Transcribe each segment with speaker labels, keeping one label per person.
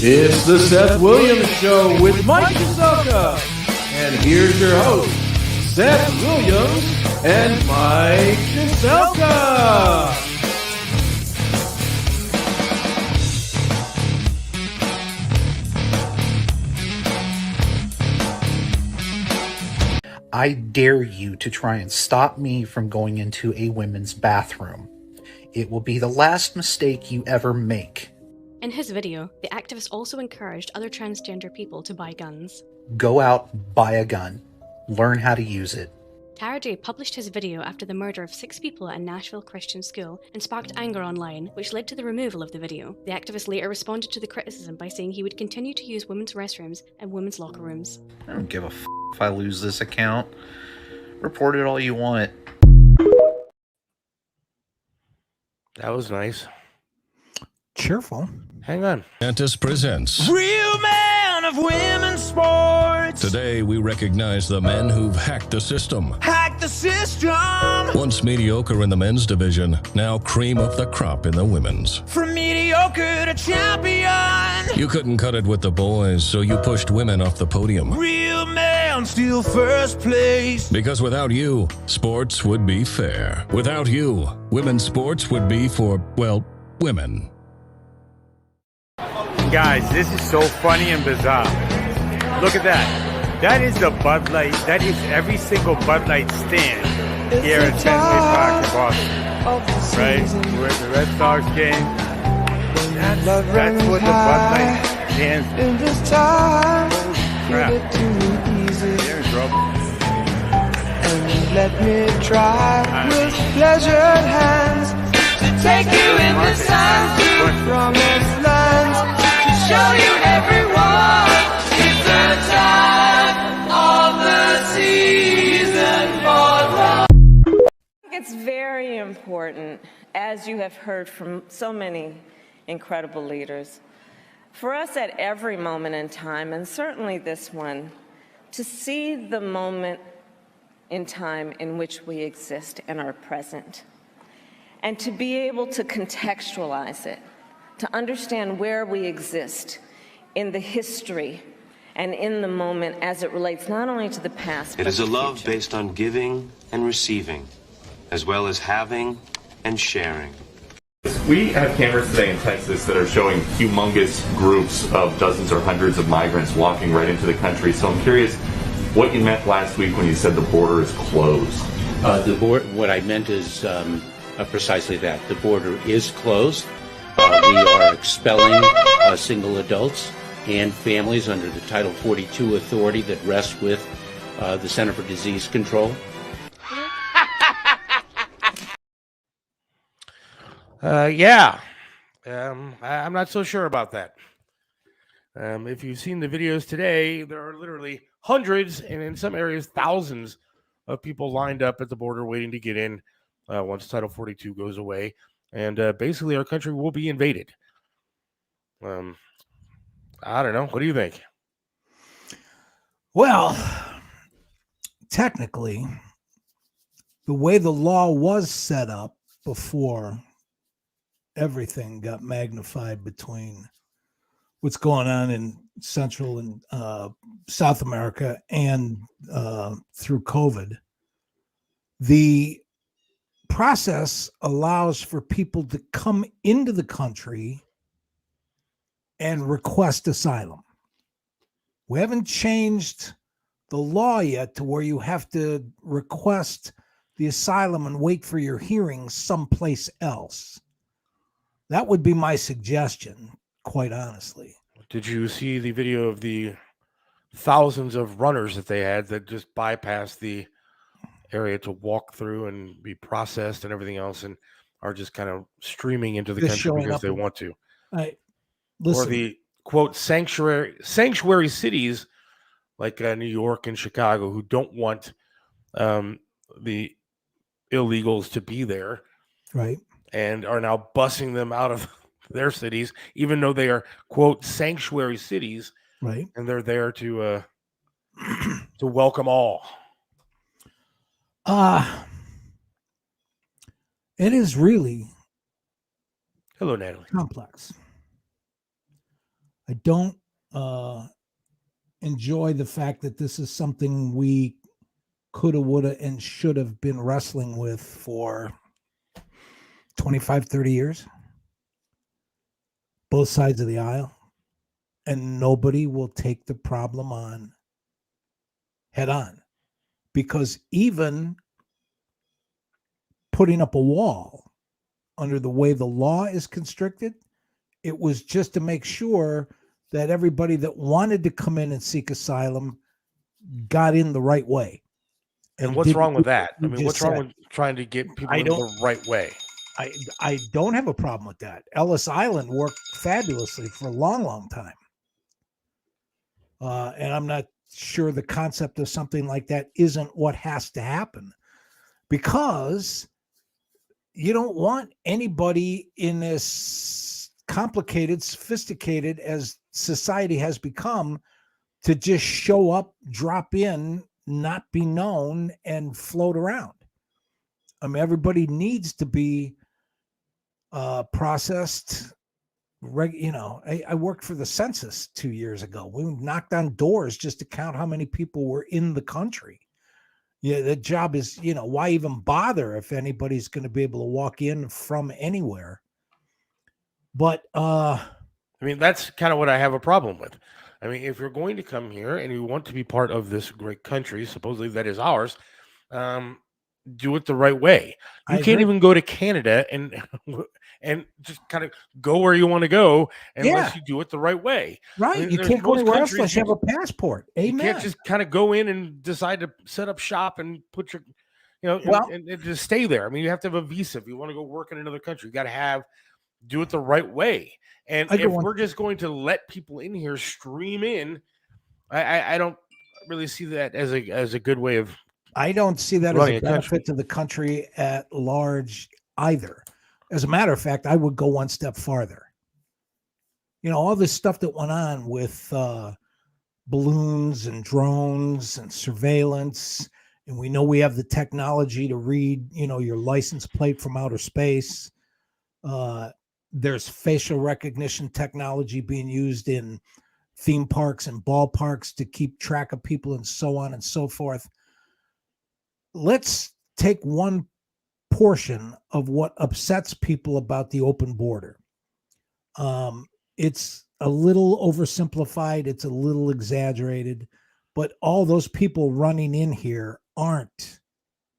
Speaker 1: It's the Seth Williams Show with Mike CHESELKA. And here's your host, Seth Williams and Mike CHESELKA.
Speaker 2: I dare you to try and stop me from going into a women's bathroom. It will be the last mistake you ever make.
Speaker 3: In his video, the activist also encouraged other transgender people to buy guns.
Speaker 2: Go out, buy a gun. Learn how to use it.
Speaker 3: Tara J published his video after the murder of 6 people at a Nashville Christian school and sparked anger online, which led to the removal of the video. The activist later responded to the criticism by saying he would continue to use women's restrooms and women's locker rooms.
Speaker 2: I don't give a f if I lose this account. Report it all you want.
Speaker 4: That was nice.
Speaker 5: Cheerful.
Speaker 4: Hang on.
Speaker 6: Antis presents
Speaker 7: Real Man of Women's Sports.
Speaker 6: Today we recognize the men who've hacked the system.
Speaker 7: Hack the system.
Speaker 6: Once mediocre in the men's division, now cream of the crop in the women's.
Speaker 7: From mediocre to champion.
Speaker 6: You couldn't cut it with the boys, so you pushed women off the podium.
Speaker 7: Real man still first place.
Speaker 6: Because without you, sports would be fair. Without you, women's sports would be for, well, women.
Speaker 4: Guys, this is so funny and bizarre. Look at that. That is the Bud Light. That is every single Bud Light stand here at Fenway Park in Boston. Right? We're at the Red Sox game. That's what the Bud Light stands for.
Speaker 8: In this time,
Speaker 4: Crap.
Speaker 8: give it to me easy.
Speaker 4: They're in trouble.
Speaker 8: And let me try with pleasured hands to take you in the sun to promised lands. Show you everyone, it's the time of the season for love.
Speaker 9: It's very important, as you have heard from so many incredible leaders, for us at every moment in time, and certainly this one, to see the moment in time in which we exist and are present, and to be able to contextualize it, to understand where we exist in the history and in the moment as it relates not only to the past,
Speaker 10: but it is a love based on giving and receiving, as well as having and sharing.
Speaker 11: We have cameras today in Texas that are showing humongous groups of dozens or hundreds of migrants walking right into the country. So I'm curious what you meant last week when you said the border is closed.
Speaker 12: What I meant is precisely that. The border is closed. We are expelling single adults and families under the Title 42 authority that rests with the Center for Disease Control.
Speaker 4: Yeah. I'm not so sure about that. If you've seen the videos today, there are literally hundreds and in some areas thousands of people lined up at the border waiting to get in once Title 42 goes away. And basically our country will be invaded. I don't know. What do you think?
Speaker 5: Well, technically, the way the law was set up before everything got magnified between what's going on in Central and South America and through COVID, the process allows for people to come into the country and request asylum. We haven't changed the law yet to where you have to request the asylum and wait for your hearing someplace else. That would be my suggestion, quite honestly.
Speaker 4: Did you see the video of the thousands of runners that they had that just bypassed the area to walk through and be processed and everything else and are just kind of streaming into the country because they want to?
Speaker 5: Listen.
Speaker 4: Or the, quote, sanctuary cities like New York and Chicago who don't want the illegals to be there.
Speaker 5: Right.
Speaker 4: And are now busing them out of their cities, even though they are, quote, sanctuary cities.
Speaker 5: Right.
Speaker 4: And they're there to welcome all.
Speaker 5: It is really
Speaker 4: Hello, Natalie.
Speaker 5: complex. I don't enjoy the fact that this is something we coulda, woulda, and should have been wrestling with for 25, 30 years. Both sides of the aisle. And nobody will take the problem on head on. Because even putting up a wall under the way the law is constricted, it was just to make sure that everybody that wanted to come in and seek asylum got in the right way.
Speaker 4: And what's wrong with that? I mean, what's wrong with trying to get people in the right way?
Speaker 5: I don't have a problem with that. Ellis Island worked fabulously for a long, long time. And I'm not sure the concept of something like that isn't what has to happen, because you don't want anybody in this complicated, sophisticated as society has become to just show up, drop in, not be known, and float around. I mean, everybody needs to be processed. I worked for the census 2 years ago. We knocked on doors just to count how many people were in the country. Yeah, the job is, why even bother if anybody's going to be able to walk in from anywhere? But I
Speaker 4: mean, that's kind of what I have a problem with. I mean, if you're going to come here and you want to be part of this great country, supposedly that is ours, do it the right way. You can't even go to Canada and just kind of go where you want to go unless you do it the right way.
Speaker 5: Right.
Speaker 4: I mean,
Speaker 5: you can't go anywhere else unless you have a passport. Amen.
Speaker 4: You can't just kind of go in and decide to set up shop and put your, and just stay there. I mean, you have to have a visa if you want to go work in another country. You got to do it the right way. And if we're just going to let people in here stream in, I don't really see that as a good way of.
Speaker 5: I don't see that as a benefit to the country at large either. As a matter of fact, I would go one step farther. All this stuff that went on with balloons and drones and surveillance, and we know we have the technology to read, your license plate from outer space. There's facial recognition technology being used in theme parks and ballparks to keep track of people and so on and so forth. Let's take one portion of what upsets people about the open border. It's a little oversimplified. It's a little exaggerated, but all those people running in here aren't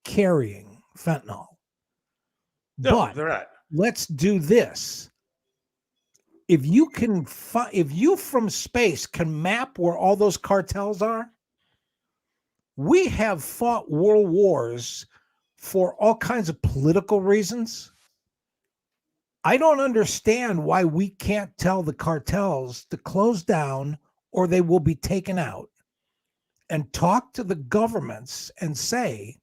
Speaker 5: carrying fentanyl.
Speaker 4: No,
Speaker 5: but
Speaker 4: they're not.
Speaker 5: Let's do this. If you from space can map where all those cartels are, we have fought world wars for all kinds of political reasons. I don't understand why we can't tell the cartels to close down or they will be taken out, and talk to the governments and say,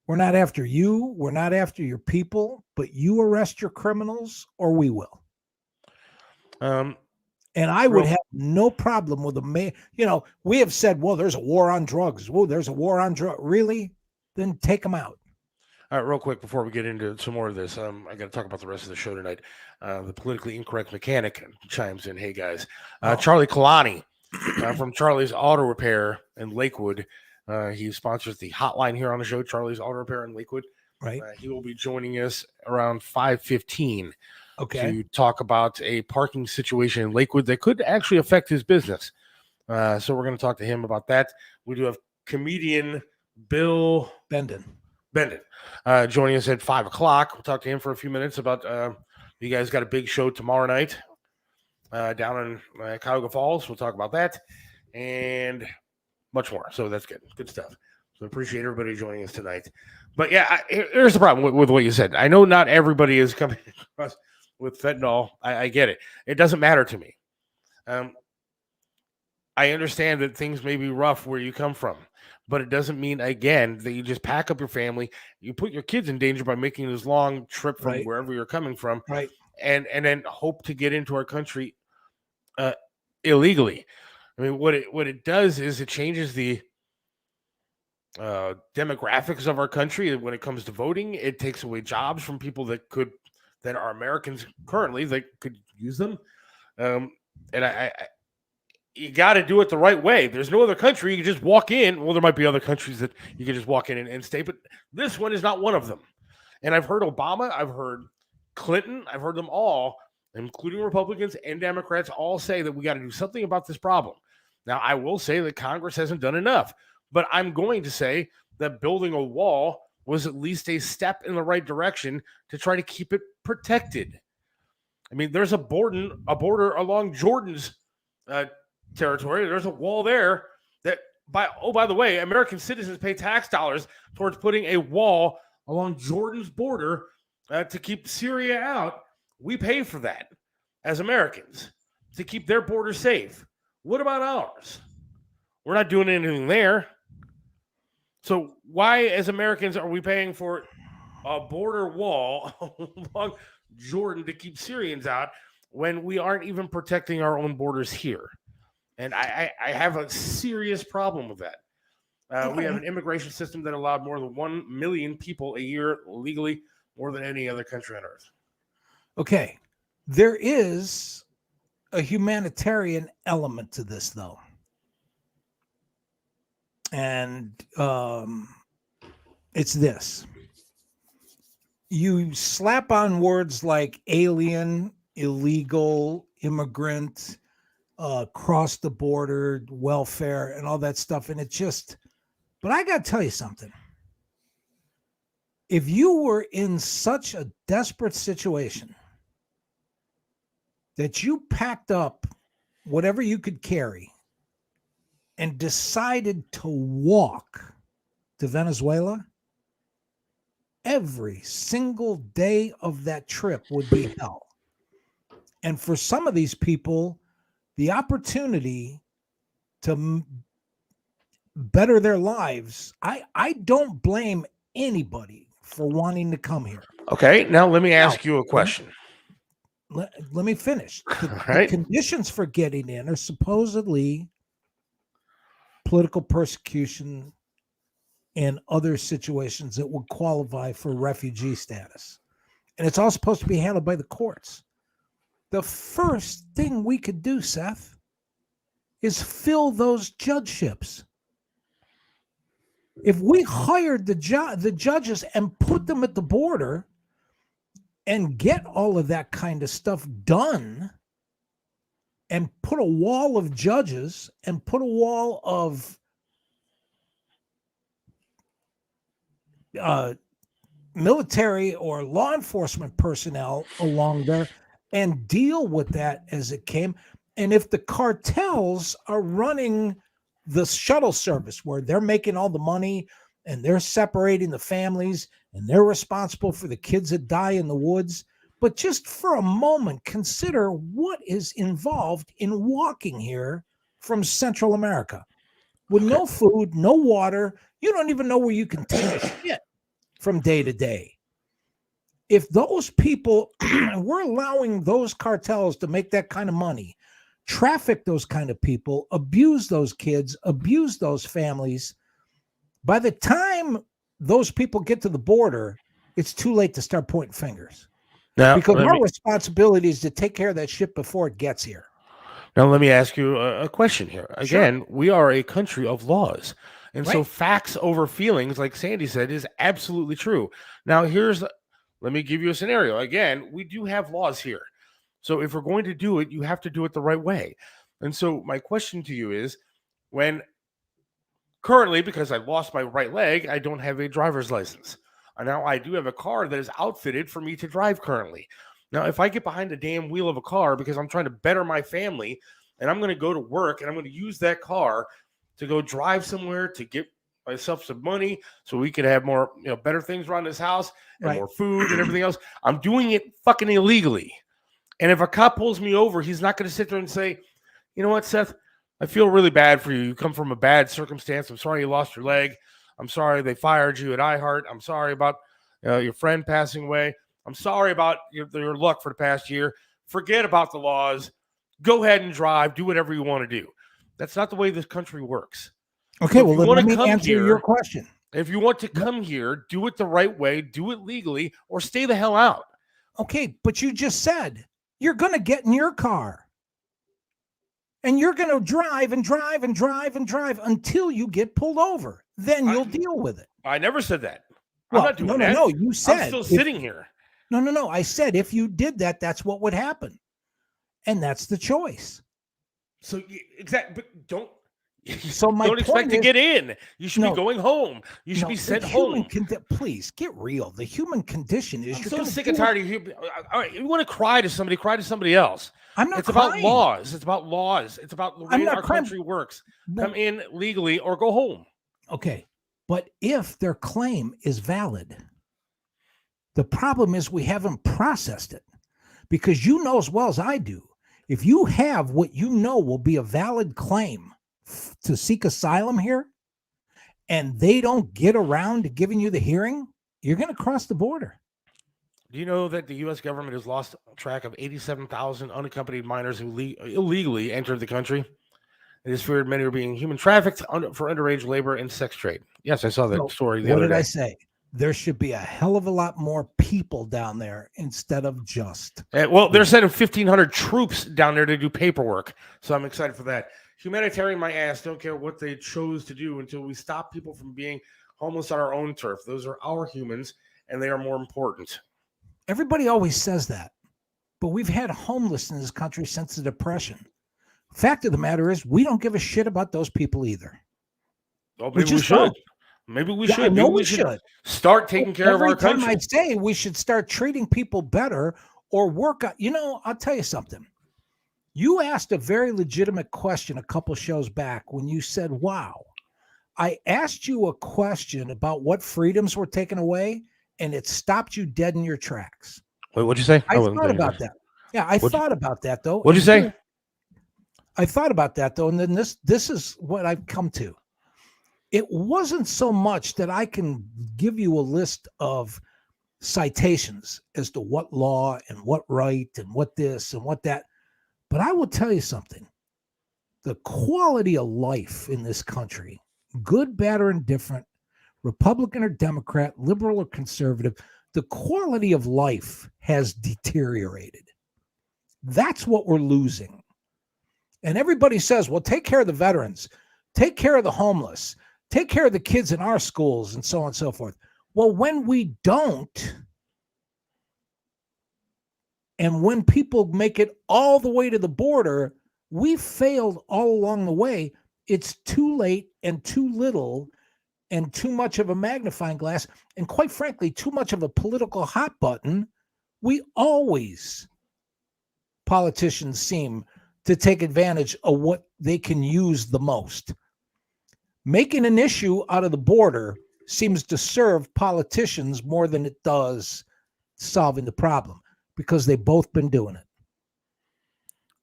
Speaker 5: we're not after you, we're not after your people, but you arrest your criminals or we will. And I would have no problem with we have said, well, there's a war on drugs. Well, there's a war on drugs. Really? Then take them out.
Speaker 4: All right, real quick before we get into some more of this, I got to talk about the rest of the show tonight. The politically incorrect mechanic chimes in. Hey, guys. Charlie Kalani from Charlie's Auto Repair in Lakewood. He sponsors the hotline here on the show, Charlie's Auto Repair in Lakewood.
Speaker 5: Right.
Speaker 4: He will be joining us around 5:15
Speaker 5: to
Speaker 4: talk about a parking situation in Lakewood that could actually affect his business. So we're going to talk to him about that. We do have comedian Bill
Speaker 5: Bendon
Speaker 4: joining us at 5 o'clock. We'll talk to him for a few minutes about you guys got a big show tomorrow night down in Cuyahoga Falls. We'll talk about that and much more. So that's good stuff. So appreciate everybody joining us tonight. But yeah, here's the problem with what you said. I know not everybody is coming across with fentanyl. I get it. It doesn't matter to me. I understand that things may be rough where you come from, but it doesn't mean, again, that you just pack up your family. You put your kids in danger by making this long trip from wherever you're coming from, and then hope to get into our country illegally. I mean, what it does is it changes the demographics of our country. When it comes to voting, it takes away jobs from people that are Americans currently that could use them. And you got to do it the right way. There's no other country you can just walk in. Well, there might be other countries that you can just walk in and stay, but this one is not one of them. And I've heard Obama, I've heard Clinton, I've heard them all, including Republicans and Democrats, all say that we got to do something about this problem. Now, I will say that Congress hasn't done enough, but I'm going to say that building a wall was at least a step in the right direction to try to keep it protected. I mean, there's a border along Jordan's territory. There's a wall there that, by the way, American citizens pay tax dollars towards putting a wall along Jordan's border to keep Syria out. We pay for that as Americans to keep their border safe. What about ours? We're not doing anything there. So why, as Americans, are we paying for a border wall along Jordan to keep Syrians out when we aren't even protecting our own borders here? And I have a serious problem with that. We have an immigration system that allowed more than 1 million people a year legally, more than any other country on earth.
Speaker 5: Okay. There is a humanitarian element to this, though. And it's this. You slap on words like alien, illegal, immigrant, cross the border, welfare, and all that stuff. And it just, but I got to tell you something. If you were in such a desperate situation that you packed up whatever you could carry and decided to walk to Venezuela, every single day of that trip would be hell. And for some of these people, the opportunity to better their lives, I don't blame anybody for wanting to come here.
Speaker 4: Okay, now let me ask you a question.
Speaker 5: Let me finish. The conditions for getting in are supposedly political persecution and other situations that would qualify for refugee status. And it's all supposed to be handled by the courts. The first thing we could do, Seth, is fill those judgeships. If we hired the judges and put them at the border and get all of that kind of stuff done and put a wall of judges and put a wall of military or law enforcement personnel along there and deal with that as it came. And if the cartels are running the shuttle service where they're making all the money and they're separating the families and they're responsible for the kids that die in the woods, but just for a moment, consider what is involved in walking here from Central America with no food, no water. You don't even know where you can take a shit from day to day. If those people, we're allowing those cartels to make that kind of money, traffic those kind of people, abuse those kids, abuse those families, by the time those people get to the border, it's too late to start pointing fingers. Now, because our responsibility is to take care of that shit before it gets here.
Speaker 4: Now, let me ask you a question here. Again, we are a country of laws. And so facts over feelings, like Sandy said, is absolutely true. Now, let me give you a scenario. Again, we do have laws here. So if we're going to do it, you have to do it the right way. And so my question to you is, when currently, because I lost my right leg, I don't have a driver's license. And now I do have a car that is outfitted for me to drive currently. Now, if I get behind the damn wheel of a car because I'm trying to better my family and I'm going to go to work and I'm going to use that car to go drive somewhere to get myself some money so we can have more, better things around this house and more food and everything else, I'm doing it fucking illegally. And if a cop pulls me over, he's not going to sit there and say, you know what, Seth, I feel really bad for you. You come from a bad circumstance. I'm sorry you lost your leg. I'm sorry they fired you at iHeart. I'm sorry about your friend passing away. I'm sorry about your luck for the past year. Forget about the laws. Go ahead and drive. Do whatever you want to do. That's not the way this country works.
Speaker 5: Okay, well, let me answer your question.
Speaker 4: If you want to come here, do it the right way, do it legally, or stay the hell out.
Speaker 5: Okay, but you just said you're going to get in your car And you're going to drive and drive and drive and drive until you get pulled over. Then you'll deal with it.
Speaker 4: I never said that.
Speaker 5: Well,
Speaker 4: I'm not doing
Speaker 5: no. You said
Speaker 4: I'm still sitting here.
Speaker 5: No. I said if you did that, that's what would happen, and that's the choice.
Speaker 4: So exactly, but don't.
Speaker 5: So my
Speaker 4: don't expect to get in. You should
Speaker 5: No.
Speaker 4: be going home. You should be sent home.
Speaker 5: Please get real. The human condition is.
Speaker 4: I'm
Speaker 5: you're
Speaker 4: so
Speaker 5: gonna
Speaker 4: sick
Speaker 5: do
Speaker 4: and tired
Speaker 5: it.
Speaker 4: of you. All right, you want to cry to somebody, cry to somebody else.
Speaker 5: I'm not
Speaker 4: It's
Speaker 5: crying.
Speaker 4: about laws. It's about laws. It's about the
Speaker 5: I'm
Speaker 4: way
Speaker 5: not
Speaker 4: our
Speaker 5: crying.
Speaker 4: country works. Come in legally or go home.
Speaker 5: Okay, but if their claim is valid, the problem is we haven't processed it, because you know as well as I do, if you have what you know will be a valid claim to seek asylum here, and they don't get around to giving you the hearing, you're going to cross the border.
Speaker 4: Do you know that the U.S. government has lost track of 87,000 unaccompanied minors who illegally entered the country? It is feared many are being human trafficked for underage labor and sex trade. Yes, I saw that story the other day.
Speaker 5: What did I say? There should be a hell of a lot more people down there instead of just.
Speaker 4: Well, they're sending 1,500 troops down there to do paperwork. So I'm excited for that. Humanitarian, my ass, don't care what they chose to do until we stop people from being homeless on our own turf. Those are our humans, and they are more important.
Speaker 5: Everybody always says that, but we've had homeless in this country since the Depression. Fact of the matter is, we don't give a shit about those people either.
Speaker 4: Oh, maybe we should. Maybe we should.
Speaker 5: I know
Speaker 4: Maybe
Speaker 5: we should
Speaker 4: start taking care of our country.
Speaker 5: Every time I'd say we should start treating people better or work on. I'll tell you something. You asked a very legitimate question a couple shows back when you said, wow, I asked you a question about what freedoms were taken away, and it stopped you dead in your tracks.
Speaker 4: Wait, what'd you say?
Speaker 5: I thought about that. Yeah, I thought about that, though.
Speaker 4: What'd you say?
Speaker 5: I thought about that, though, and then this is what I've come to. It wasn't so much that I can give you a list of citations as to what law and what right and what this and what that, but I will tell you something. The quality of life in this country, good, bad, or indifferent, Republican or Democrat, liberal or conservative, the quality of life has deteriorated. That's what we're losing. And everybody says, well, take care of the veterans, take care of the homeless, take care of the kids in our schools, and so on and so forth. Well, when we don't, and when people make it all the way to the border, we failed all along the way. It's too late and too little and too much of a magnifying glass, and quite frankly, too much of a political hot button. Politicians seem to take advantage of what they can use the most. Making an issue out of the border seems to serve politicians more than it does solving the problem, because they've both been doing it.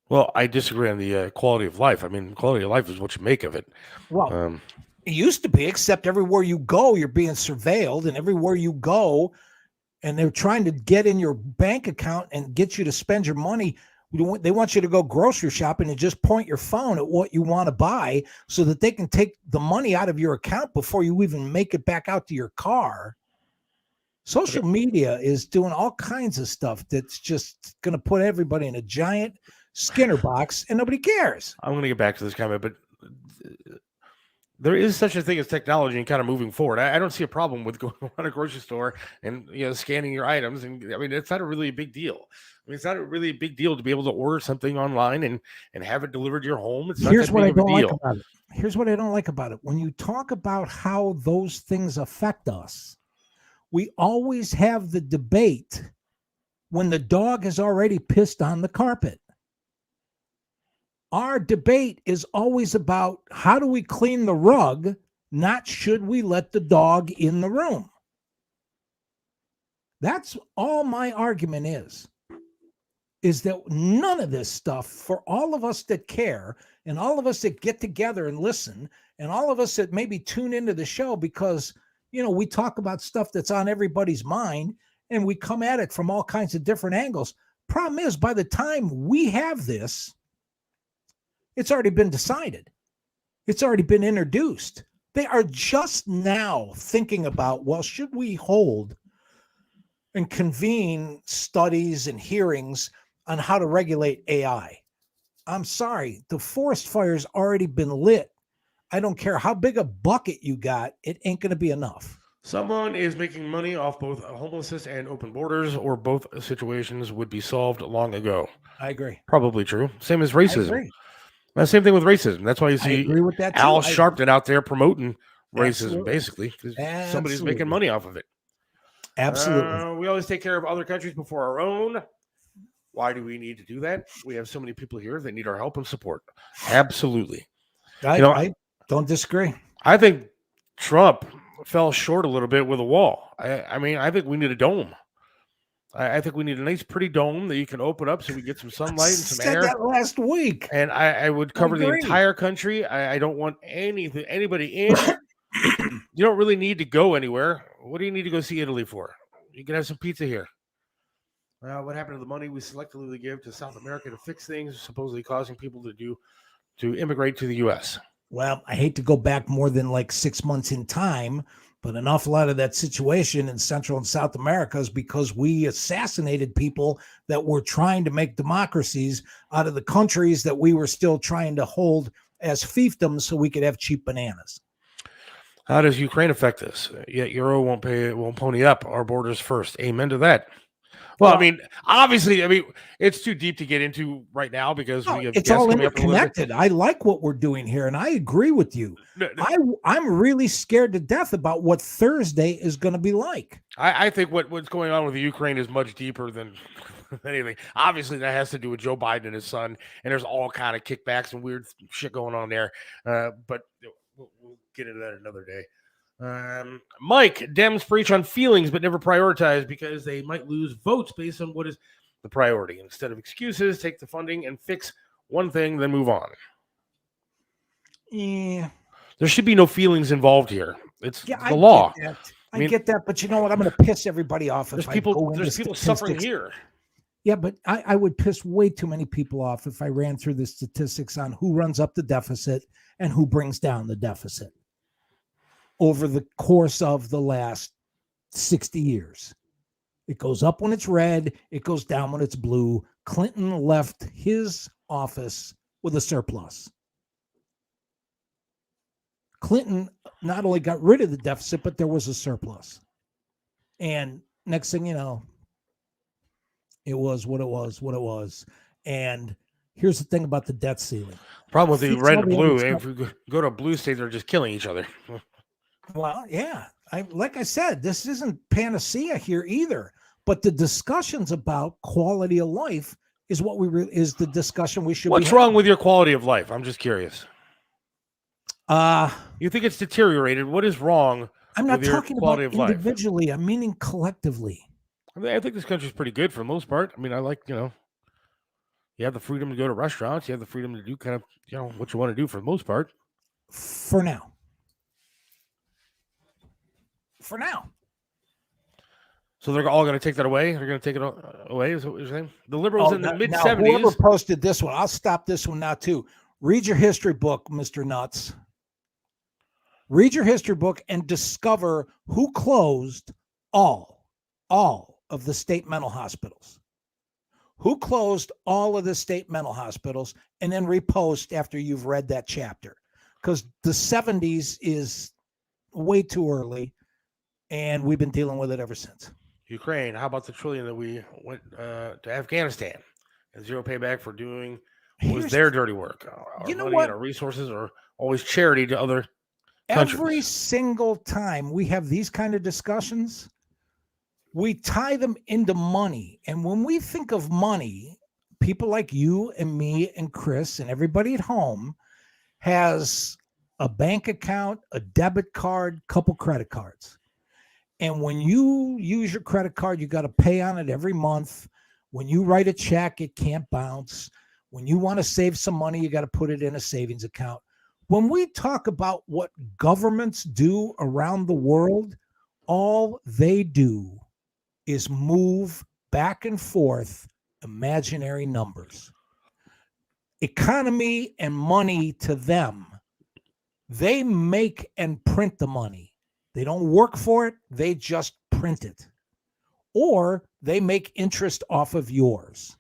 Speaker 4: Well, I disagree on the quality of life. I mean, quality of life is what you make of it.
Speaker 5: Well, it used to be, except everywhere you go, you're being surveilled, and everywhere you go, and they're trying to get in your bank account and get you to spend your money. They want you to go grocery shopping and just point your phone at what you want to buy so that they can take the money out of your account before you even make it back out to your car. Social media is doing all kinds of stuff that's just going to put everybody in a giant Skinner box, and nobody cares.
Speaker 4: I'm going to get back to this comment, but there is such a thing as technology and kind of moving forward. I don't see a problem with going around a grocery store and scanning your items. And I mean, it's not really a big deal. I mean, it's not really a big deal to be able to order something online and have it delivered to your home. It's not
Speaker 5: Here's what I don't like
Speaker 4: deal.
Speaker 5: about it. Here's what I don't like about it. When you talk about how those things affect us, we always have the debate when the dog has already pissed on the carpet. Our debate is always about how do we clean the rug, not should we let the dog in the room. That's all my argument is that none of this stuff, for all of us that care and all of us that get together and listen and all of us that maybe tune into the show because, we talk about stuff that's on everybody's mind and we come at it from all kinds of different angles. Problem is, by the time we have this, it's already been decided. It's already been introduced. They are just now thinking about, well, should we hold and convene studies and hearings on how to regulate AI? I'm sorry. The forest fire's already been lit. I don't care how big a bucket you got. It ain't going to be enough.
Speaker 4: Someone is making money off both homelessness and open borders, or both situations would be solved long ago.
Speaker 5: I agree.
Speaker 4: Probably true. Same as racism.
Speaker 5: I agree.
Speaker 4: Same thing with racism. That's why you see
Speaker 5: agree with that too.
Speaker 4: Al Sharpton out there promoting racism,
Speaker 5: Absolutely.
Speaker 4: basically, because somebody's
Speaker 5: Absolutely.
Speaker 4: making money off of it.
Speaker 5: Absolutely.
Speaker 4: We always take care of other countries before our own. Why do we need to do that? We have so many people here that need our help and support. Absolutely.
Speaker 5: I don't disagree.
Speaker 4: I think Trump fell short a little bit with a wall. I mean, I think we need a dome. I think we need a nice, pretty dome that you can open up so we get some sunlight and some air.
Speaker 5: That last week.
Speaker 4: And I would cover the entire country. I don't want anybody in. You don't really need to go anywhere. What do you need to go see Italy for? You can have some pizza here. What happened to the money we selectively give to South America to fix things, supposedly causing people to immigrate to the U.S.?
Speaker 5: Well, I hate to go back more than like 6 months in time, but an awful lot of that situation in Central and South America is because we assassinated people that were trying to make democracies out of the countries that we were still trying to hold as fiefdoms so we could have cheap bananas.
Speaker 4: How does Ukraine affect this? Yet Euro won't pony up. Our borders first. Amen to that. Well, I mean, obviously, it's too deep to get into right now because we have
Speaker 5: it's all interconnected. I like what we're doing here, and I agree with you. I'm really scared to death about what Thursday is going to be like.
Speaker 4: I think what's going on with the Ukraine is much deeper than anything. Obviously, that has to do with Joe Biden and his son, and there's all kind of kickbacks and weird shit going on there. But we'll get into that another day. Mike, Dems preach on feelings but never prioritize because they might lose votes based on what is the priority. Instead of excuses, take the funding and fix one thing, then move on.
Speaker 5: Yeah.
Speaker 4: There should be no feelings involved here. It's the
Speaker 5: I
Speaker 4: law.
Speaker 5: Get that. I get that, but you know what? I'm going to piss everybody off.
Speaker 4: There's people suffering here.
Speaker 5: Yeah, but I would piss way too many people off if I ran through the statistics on who runs up the deficit and who brings down the deficit over the course of the last 60 years. It goes up when it's red. It goes down when it's blue. Clinton left his office with a surplus. Clinton not only got rid of the deficit, but there was a surplus. And next thing you know, it was what it was. And here's the thing about the debt ceiling.
Speaker 4: Problem with the red and blue, if we go to a blue state, they're just killing each other.
Speaker 5: Well, yeah. Like I said, this isn't panacea here either. But the discussions about quality of life is what is the discussion we should.
Speaker 4: What's wrong with your quality of life? I'm just curious. You think it's deteriorated? What is wrong?
Speaker 5: I'm not
Speaker 4: with your
Speaker 5: talking
Speaker 4: quality
Speaker 5: about
Speaker 4: of life?
Speaker 5: individually. I'm meaning collectively.
Speaker 4: I think this country's pretty good for the most part. I like, you have the freedom to go to restaurants. You have the freedom to do kind of, what you want to do for the most part.
Speaker 5: For now.
Speaker 4: So they're all going to take that away? They're going to take it away? Is what you're saying? The liberals in the mid-70s.
Speaker 5: Whoever posted this one, I'll stop this one now too. Read your history book, Mr. Nuts. Read your history book and discover who closed all of the state mental hospitals. Who closed all of the state mental hospitals, and then repost after you've read that chapter. Because the 70s is way too early, and we've been dealing with it ever since.
Speaker 4: Ukraine, how about the trillion that we went to Afghanistan? And zero payback for doing was their dirty work. Our
Speaker 5: you know
Speaker 4: money
Speaker 5: what?
Speaker 4: And our resources are always charity to other countries.
Speaker 5: Every single time we have these kind of discussions, we tie them into money. And when we think of money, people like you and me and Chris and everybody at home has a bank account, a debit card, couple credit cards. And when you use your credit card, you got to pay on it every month. When you write a check, it can't bounce. When you want to save some money, you got to put it in a savings account. When we talk about what governments do around the world, all they do is move back and forth imaginary numbers. Economy and money to them, they make and print the money. They don't work for it. They just print it. Or they make interest off of yours.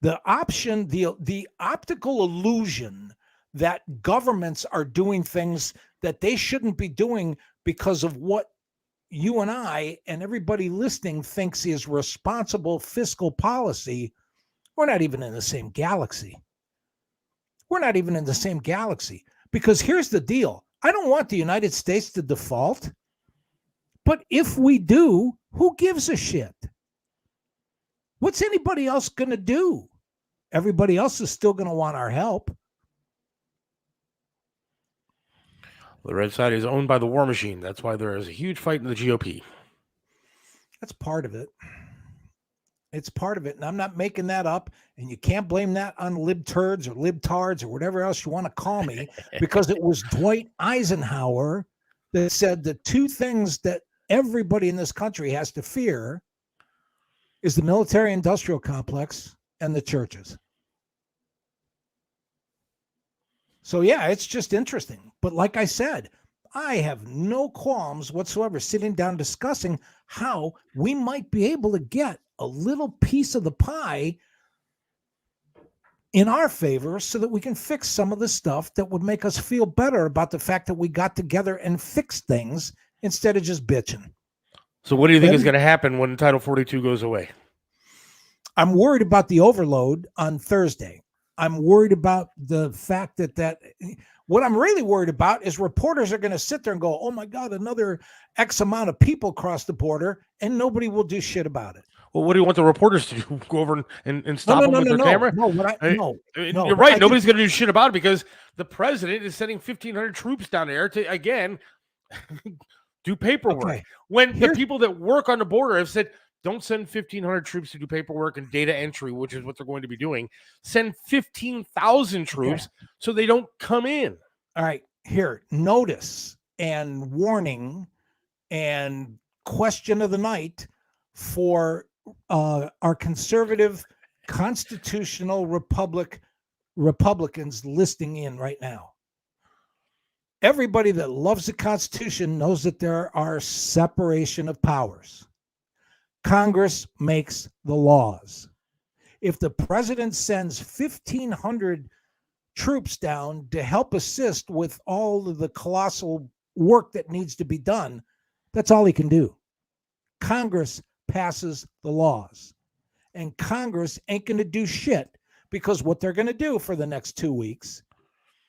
Speaker 5: The option, the optical illusion that governments are doing things that they shouldn't be doing because of what you and I and everybody listening thinks is responsible fiscal policy. We're not even in the same galaxy. We're not even in the same galaxy, because here's the deal. I don't want the United States to default, but if we do, who gives a shit? What's anybody else going to do? Everybody else is still going to want our help.
Speaker 4: The red side is owned by the war machine. That's why there is a huge fight in the GOP.
Speaker 5: That's part of it. It's part of it. And I'm not making that up. And you can't blame that on libturds or libtards or whatever else you want to call me, because it was Dwight Eisenhower that said the two things that everybody in this country has to fear is the military industrial complex and the churches. So yeah, it's just interesting. But like I said, I have no qualms whatsoever sitting down discussing how we might be able to get a little piece of the pie in our favor so that we can fix some of the stuff that would make us feel better about the fact that we got together and fixed things instead of just bitching.
Speaker 4: So what do you think is going to happen when Title 42 goes away?
Speaker 5: I'm worried about the overload on Thursday. I'm worried about the fact that what I'm really worried about is reporters are going to sit there and go, oh my God, another X amount of people crossed the border, and nobody will do shit about it.
Speaker 4: Well, what do you want the reporters to do? Go over and stop them with their camera?
Speaker 5: No,
Speaker 4: you're right. Nobody's going to do shit about it because the president is sending 1,500 troops down there to, again, do paperwork. Okay. When the people that work on the border have said, don't send 1,500 troops to do paperwork and data entry, which is what they're going to be doing. Send 15,000 troops so they don't come in.
Speaker 5: All right. Here, notice and warning and question of the night for our conservative constitutional Republicans listening in right now. Everybody that loves the Constitution knows that there are separation of powers. Congress makes the laws. If the president sends 1,500 troops down to help assist with all of the colossal work that needs to be done, that's all he can do. Congress passes the laws. And Congress ain't going to do shit, because what they're going to do for the next 2 weeks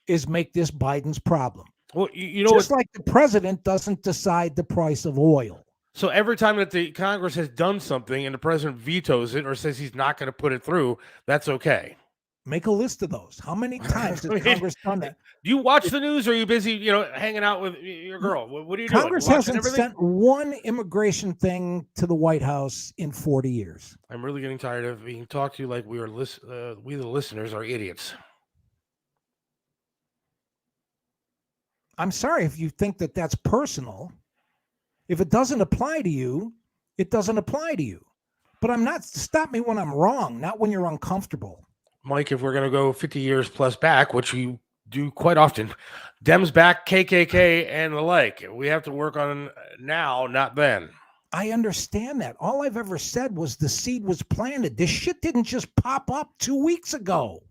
Speaker 5: is make this Biden's problem.
Speaker 4: Well, you know,
Speaker 5: just like the president doesn't decide the price of oil.
Speaker 4: So every time that the Congress has done something and the president vetoes it or says he's not going to put it through, that's okay.
Speaker 5: Make a list of those. How many times has Congress done that?
Speaker 4: Do you watch the news, or are you busy, hanging out with your girl? What are you doing?
Speaker 5: Congress hasn't sent one immigration thing to the White House in 40 years.
Speaker 4: I'm really getting tired of being talked to like we the listeners are idiots.
Speaker 5: I'm sorry if you think that that's personal. If it doesn't apply to you, it doesn't apply to you. But stop me when I'm wrong, not when you're uncomfortable.
Speaker 4: Mike, if we're going to go 50 years plus back, which we do quite often, Dems back, KKK, and the like. We have to work on now, not then.
Speaker 5: I understand that. All I've ever said was the seed was planted. This shit didn't just pop up 2 weeks ago.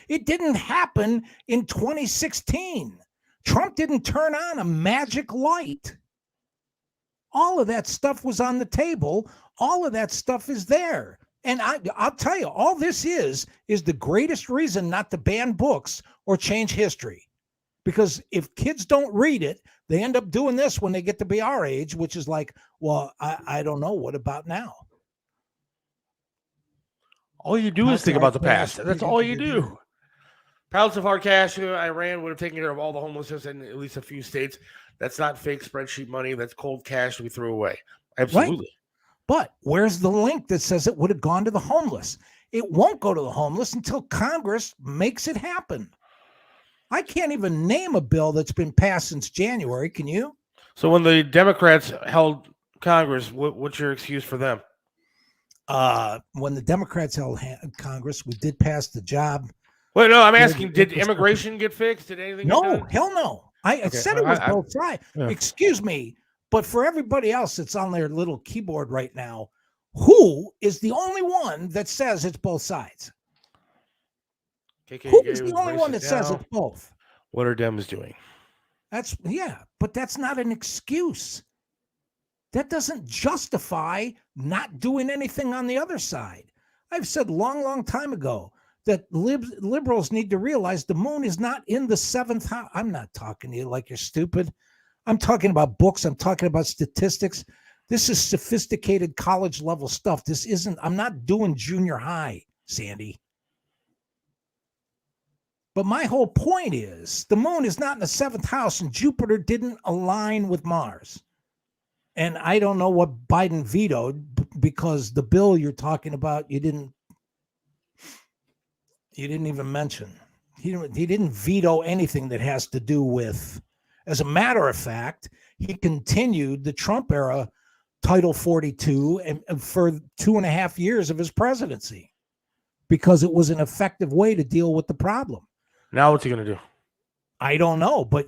Speaker 5: It didn't happen in 2016. Trump didn't turn on a magic light. All of that stuff was on the table. All of that stuff is there. And I'll tell you, all this is the greatest reason not to ban books or change history. Because if kids don't read it, they end up doing this when they get to be our age, which is like, well, I don't know. What about now?
Speaker 4: All you do is think about the past. That's all you do. Pallets of hard cash, Iran would have taken care of all the homelessness in at least a few states. That's not fake spreadsheet money. That's cold cash we threw away. Absolutely.
Speaker 5: Right. But where's the link that says it would have gone to the homeless? It won't go to the homeless until Congress makes it happen. I can't even name a bill that's been passed since January. Can you?
Speaker 4: So when the Democrats held Congress, what's your excuse for them?
Speaker 5: When the Democrats held Congress, we did pass the job.
Speaker 4: Wait, no, I'm asking, did immigration get fixed? Did anything get done?
Speaker 5: Hell no. I said it was both sides. Yeah. Excuse me, but for everybody else that's on their little keyboard right now, who is the only one that says it's both sides? Who's the only one that says it's both?
Speaker 4: What are Dems doing?
Speaker 5: But that's not an excuse. That doesn't justify not doing anything on the other side. I've said long time ago that liberals need to realize the moon is not in the seventh house. I'm not talking to you like you're stupid. I'm talking about books. I'm talking about statistics. This is sophisticated college level stuff. I'm not doing junior high, Sandy. But my whole point is the moon is not in the seventh house and Jupiter didn't align with Mars. And I don't know what Biden vetoed because the bill you're talking about, you didn't even mention. He didn't veto anything that has to do with, as a matter of fact, he continued the Trump era Title 42 and for 2.5 years of his presidency because it was an effective way to deal with the problem.
Speaker 4: Now what's he going to do?
Speaker 5: I don't know, but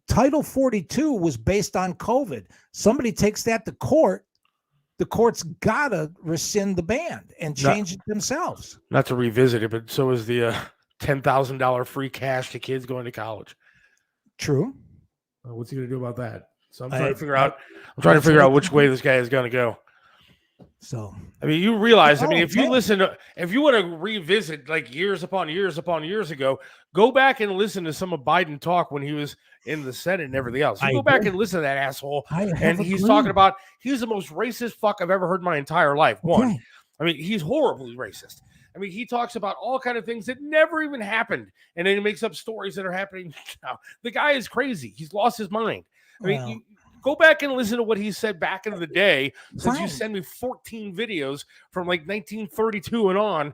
Speaker 5: Title 42 was based on COVID. Somebody takes that to court, the court's got to rescind the ban and change it themselves.
Speaker 4: Not to revisit it, but so is the $10,000 free cash to kids going to college.
Speaker 5: True.
Speaker 4: What's he going to do about that? So I'm trying to figure out which way this guy is going to go.
Speaker 5: So,
Speaker 4: I mean, you realize, if you want to revisit like years upon years ago, go back and listen to some of Biden talk when he was in the Senate and everything else. You go back and listen to that asshole. And he's talking about, he's the most racist fuck I've ever heard in my entire life. One, he's horribly racist. He talks about all kind of things that never even happened. And then he makes up stories that are happening now. The guy is crazy. He's lost his mind. Go back and listen to what he said back in the day, since you send me 14 videos from like 1932 and on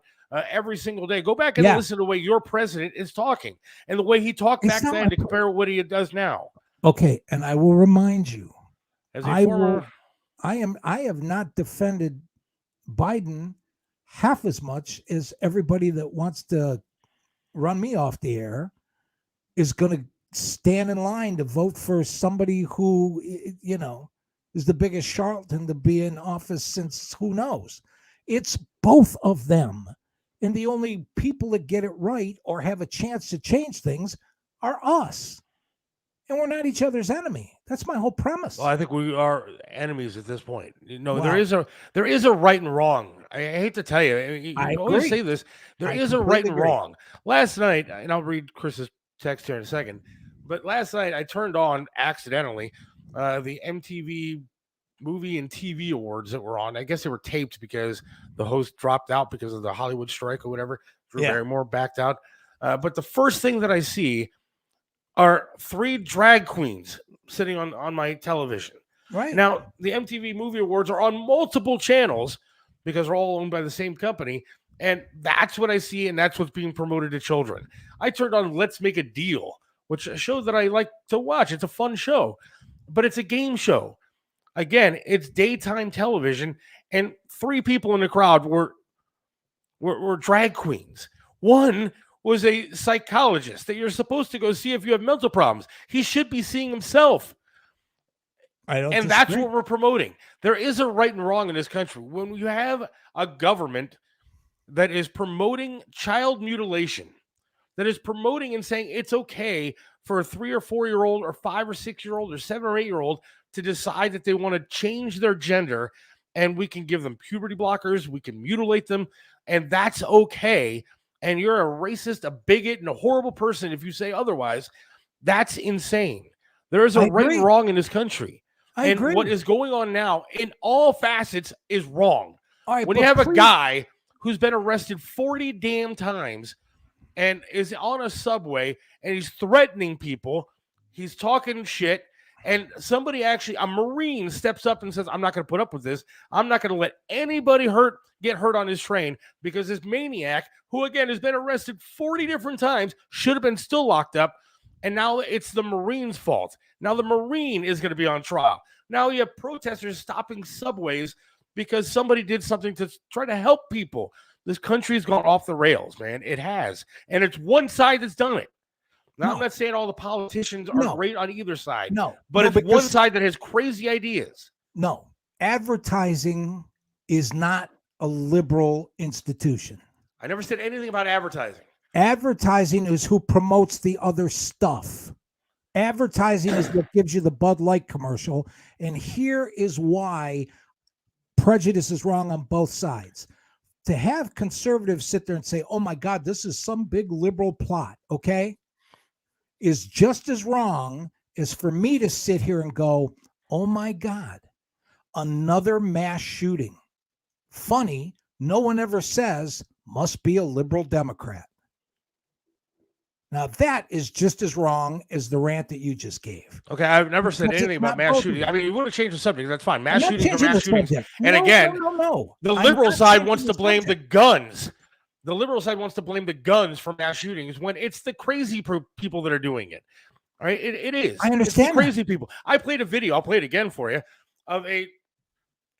Speaker 4: every single day. Go back and listen to the way your president is talking and the way he talked back then to compare what he does now.
Speaker 5: Okay, and I will remind you,
Speaker 4: as
Speaker 5: I have not defended Biden half as much as everybody that wants to run me off the air is going to stand in line to vote for somebody who, is the biggest charlatan to be in office since who knows. It's both of them. And the only people that get it right or have a chance to change things are us. And we're not each other's enemy. That's my whole premise.
Speaker 4: Well, I think we are enemies at this point. There is a right and wrong. I hate to tell you. I always say this. There is a right and wrong. Last night, and I'll read Chris's text here in a second, but last night I turned on accidentally the MTV Movie and TV Awards that were on. I guess they were taped because the host dropped out because of the Hollywood strike or whatever. Drew Barrymore backed out. But the first thing that I see are 3 drag queens sitting on my television.
Speaker 5: Right.
Speaker 4: Now, the MTV Movie Awards are on multiple channels because they're all owned by the same company. And that's what I see, and that's what's being promoted to children. I turned on Let's Make a Deal, which is a show that I like to watch. It's a fun show, but it's a game show. Again, it's daytime television, and 3 people in the crowd were drag queens. One was a psychologist that you're supposed to go see if you have mental problems. He should be seeing himself. And that's what we're promoting. There is a right and wrong in this country. When you have a government that is promoting child mutilation, that is promoting and saying it's okay for a 3 or 4-year-old or 5 or 6-year-old or 7 or 8-year-old to decide that they want to change their gender, and we can give them puberty blockers, we can mutilate them, and that's okay. And you're a racist, a bigot, and a horrible person if you say otherwise. That's insane. There is a right and wrong in this country.
Speaker 5: I agree.
Speaker 4: What is going on now in all facets is wrong.
Speaker 5: Right,
Speaker 4: when you have a guy who's been arrested 40 damn times and is on a subway and he's threatening people, he's talking shit, and somebody a Marine steps up and says, I'm not going to put up with this. I'm not going to let anybody get hurt on his train, because this maniac, who again has been arrested 40 different times, should have been still locked up. And now it's the Marine's fault. Now the Marine is going to be on trial. Now you have protesters stopping subways because somebody did something to try to help people. This country has gone off the rails, man. It has. And it's one side that's done it. Now, I'm not saying all the politicians are great on either side. But it's one side that has crazy ideas.
Speaker 5: No. Advertising is not a liberal institution.
Speaker 4: I never said anything about advertising.
Speaker 5: Advertising is who promotes the other stuff. Advertising is what gives you the Bud Light commercial. And here is why prejudice is wrong on both sides. To have conservatives sit there and say, oh my God, this is some big liberal plot, okay, is just as wrong as for me to sit here and go, oh my God, another mass shooting. Funny, no one ever says, must be a liberal Democrat. Now that is just as wrong as the rant that you just gave.
Speaker 4: Okay, I've never said anything about mass shooting. I mean, you want to change the subject, that's fine. Mass shootings are mass shootings. And again, the liberal side wants to blame the guns. The liberal side wants to blame the guns for mass shootings when it's the crazy people that are doing it. All right, it is.
Speaker 5: I understand.
Speaker 4: It's the crazy people. I played a video, I'll play it again for you, of a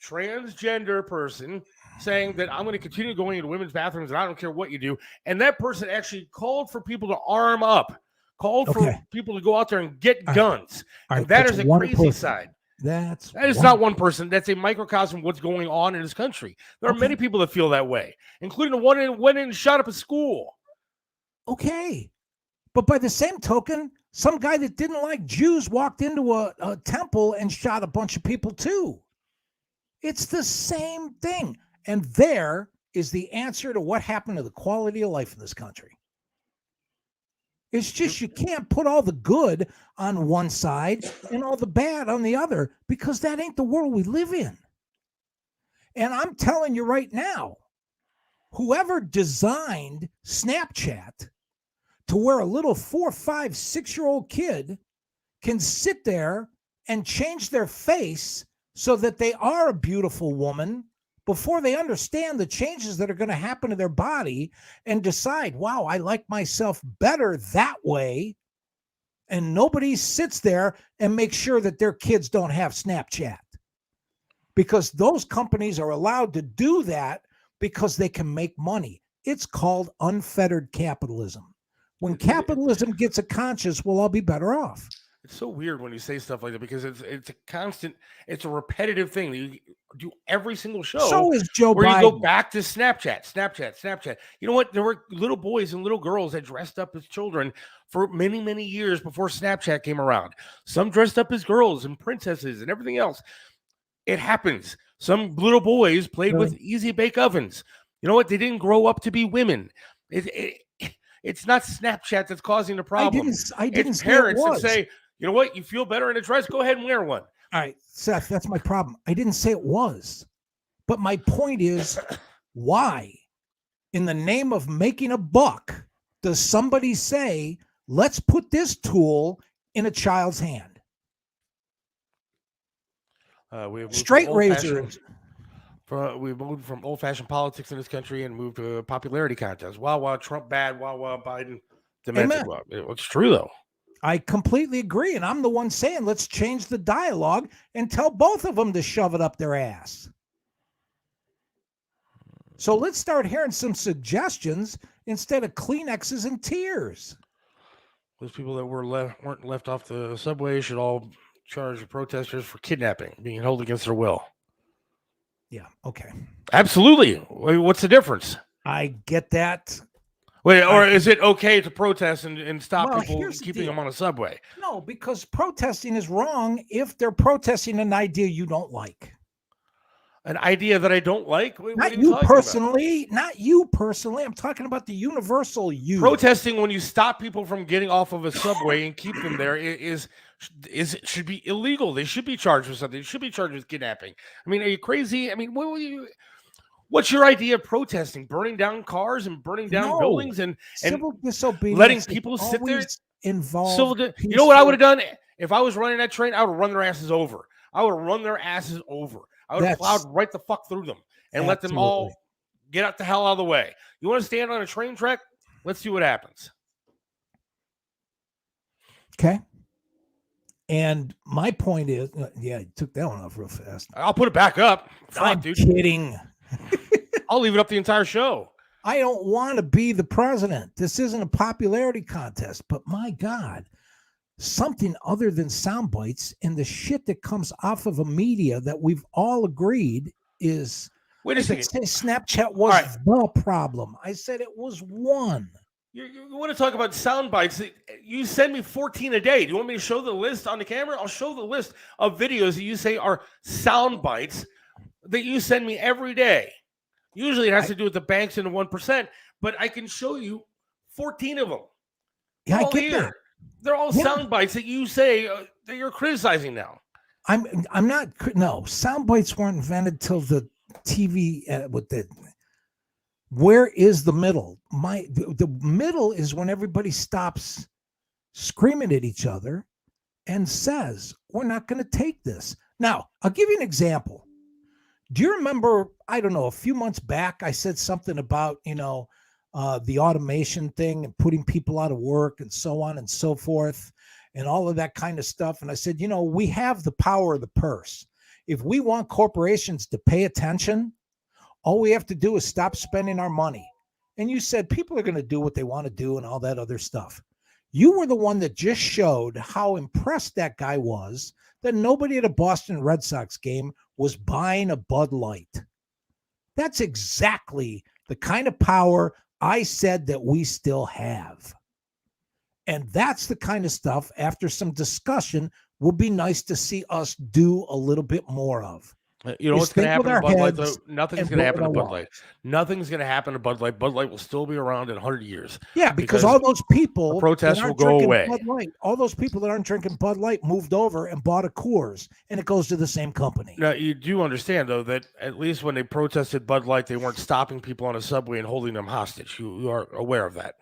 Speaker 4: transgender person saying that I'm going to continue going into women's bathrooms and I don't care what you do. And that person actually called for people to arm up, called for people to go out there and get guns. And that is a crazy side. That is not one person. That's a microcosm of what's going on in this country. There are many people that feel that way, including the one who went in and shot up a school.
Speaker 5: Okay. But by the same token, some guy that didn't like Jews walked into a temple and shot a bunch of people too. It's the same thing. And there is the answer to what happened to the quality of life in this country. It's just you can't put all the good on one side and all the bad on the other, because that ain't the world we live in. And I'm telling you right now, whoever designed Snapchat to where a little 4, 5, 6-year-old kid can sit there and change their face so that they are a beautiful woman before they understand the changes that are going to happen to their body and decide, wow, I like myself better that way. And nobody sits there and makes sure that their kids don't have Snapchat, because those companies are allowed to do that because they can make money. It's called unfettered capitalism. When capitalism gets a conscience, we'll all be better off.
Speaker 4: It's so weird when you say stuff like that, because it's a constant, it's a repetitive thing that you do every single show.
Speaker 5: So is Joe
Speaker 4: where
Speaker 5: Biden.
Speaker 4: You go back to Snapchat. You know what? There were little boys and little girls that dressed up as children for many, many years before Snapchat came around. Some dressed up as girls and princesses and everything else. It happens. Some little boys played with easy bake ovens. You know what? They didn't grow up to be women. It's not Snapchat that's causing the problem.
Speaker 5: I didn't
Speaker 4: it's
Speaker 5: say
Speaker 4: parents
Speaker 5: it
Speaker 4: that
Speaker 5: was.
Speaker 4: say, you know what? You feel better in a dress? Go ahead and wear one.
Speaker 5: All right, Seth, that's my problem. I didn't say it was. But my point is, why, in the name of making a buck, does somebody say, let's put this tool in a child's hand? Straight razors.
Speaker 4: We moved from old-fashioned politics in this country and moved to a popularity contest. Wow, Trump bad. Wow, Biden demented. Well, it's true, though.
Speaker 5: I completely agree. And I'm the one saying, let's change the dialogue and tell both of them to shove it up their ass. So let's start hearing some suggestions instead of Kleenexes and tears.
Speaker 4: Those people that weren't left off the subway should all charge the protesters for kidnapping, being held against their will.
Speaker 5: Yeah, okay.
Speaker 4: Absolutely. What's the difference?
Speaker 5: I get that.
Speaker 4: Wait, or is it okay to protest and stop people keeping them on a subway?
Speaker 5: No, because protesting is wrong if they're protesting an idea you don't like.
Speaker 4: An idea that I don't like?
Speaker 5: Not you personally. Not you personally. I'm talking about the universal you.
Speaker 4: Protesting when you stop people from getting off of a subway and keep them there should be illegal. They should be charged with something. They should be charged with kidnapping. I mean, are you crazy? I mean, what's your idea of protesting? Burning down cars and burning down buildings and
Speaker 5: civil disobedience,
Speaker 4: letting people sit there? You know what I would have done if I was running that train? I would have run their asses over. I would have plowed right the fuck through them and let them all get out the hell out of the way. You want to stand on a train track? Let's see what happens.
Speaker 5: Okay. And my point is, you took that one off real fast.
Speaker 4: I'll put it back up.
Speaker 5: I'm kidding.
Speaker 4: I'll leave it up the entire show.
Speaker 5: I don't want to be the president. This isn't a popularity contest, but my God, something other than sound bites and the shit that comes off of a media that we've all agreed is
Speaker 4: Wait a
Speaker 5: I
Speaker 4: second.
Speaker 5: didn't say Snapchat was the problem. I said it was one.
Speaker 4: You want to talk about sound bites? You send me 14 a day. Do you want me to show the list on the camera? I'll show the list of videos that you say are sound bites that you send me every day. Usually it has to do with the banks and the 1%, but I can show you 14 of them.
Speaker 5: Yeah, I get that.
Speaker 4: They're all sound bites that you say that you're criticizing now.
Speaker 5: I'm not. No, sound bites weren't invented till the TV with the. Where is the middle? The middle is when everybody stops screaming at each other and says, "We're not going to take this." Now, I'll give you an example. Do you remember? I don't know. A few months back, I said something about the automation thing and putting people out of work and so on and so forth and all of that kind of stuff. And I said, we have the power of the purse. If we want corporations to pay attention, all we have to do is stop spending our money. And you said people are going to do what they want to do and all that other stuff. You were the one that just showed how impressed that guy was that nobody at a Boston Red Sox game was buying a Bud Light. That's exactly the kind of power I said that we still have. And that's the kind of stuff, after some discussion, would be nice to see us do a little bit more of.
Speaker 4: You know what's going to happen to Bud Light, though? Nothing's going to happen to Bud Light. Nothing's going to happen to Bud Light. Bud Light will still be around in 100 years.
Speaker 5: Yeah, because all those people,
Speaker 4: protests will go away.
Speaker 5: Bud Light, all those people that aren't drinking Bud Light moved over and bought a Coors, and it goes to the same company.
Speaker 4: Now, you do understand, though, that at least when they protested Bud Light, they weren't stopping people on a subway and holding them hostage. You are aware of that.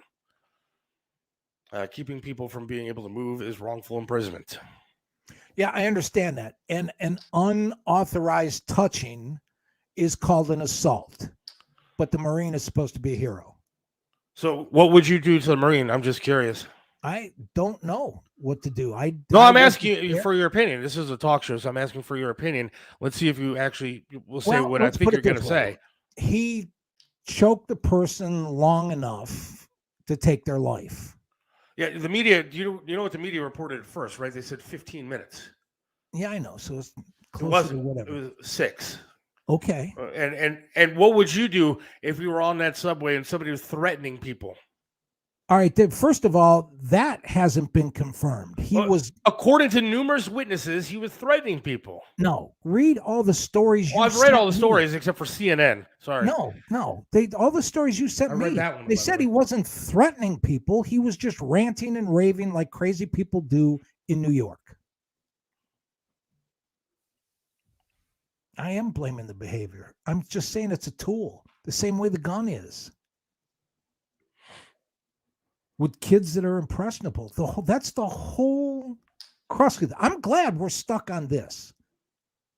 Speaker 4: Keeping people from being able to move is wrongful imprisonment.
Speaker 5: Yeah, I understand that. And an unauthorized touching is called an assault. But the Marine is supposed to be a hero.
Speaker 4: So what would you do to the Marine? I'm just curious.
Speaker 5: I don't know what to do. I'm
Speaker 4: asking you for your opinion. This is a talk show, so I'm asking for your opinion. Let's see if you actually will say what I think you're going to say.
Speaker 5: He choked the person long enough to take their life.
Speaker 4: Yeah, the media, you know what the media reported at first, right? They said 15 minutes.
Speaker 5: Yeah, I know. So it's close to whatever.
Speaker 4: It was 6.
Speaker 5: Okay.
Speaker 4: And what would you do if you were on that subway and somebody was threatening people?
Speaker 5: All right. First of all, that hasn't been confirmed. He was,
Speaker 4: according to numerous witnesses, he was threatening people.
Speaker 5: No, read all the stories.
Speaker 4: I've read all the stories except for CNN. Sorry.
Speaker 5: No. All the stories you sent me.
Speaker 4: That one,
Speaker 5: they said he wasn't threatening people. He was just ranting and raving like crazy people do in New York. I am blaming the behavior. I'm just saying it's a tool, the same way the gun is. With kids that are impressionable. That's the whole crux of it. I'm glad we're stuck on this.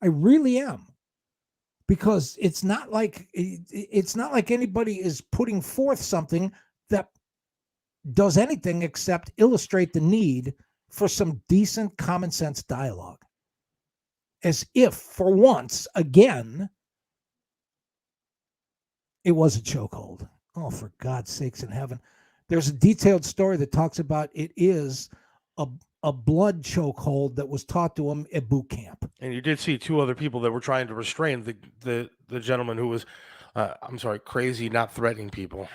Speaker 5: I really am. Because it's not like anybody is putting forth something that does anything except illustrate the need for some decent common sense dialogue. As if, for once, again, it was a chokehold. Oh, for God's sakes in heaven. There's a detailed story that talks about it is a blood chokehold that was taught to him at boot camp.
Speaker 4: And you did see 2 other people that were trying to restrain the gentleman who was, crazy, not threatening people.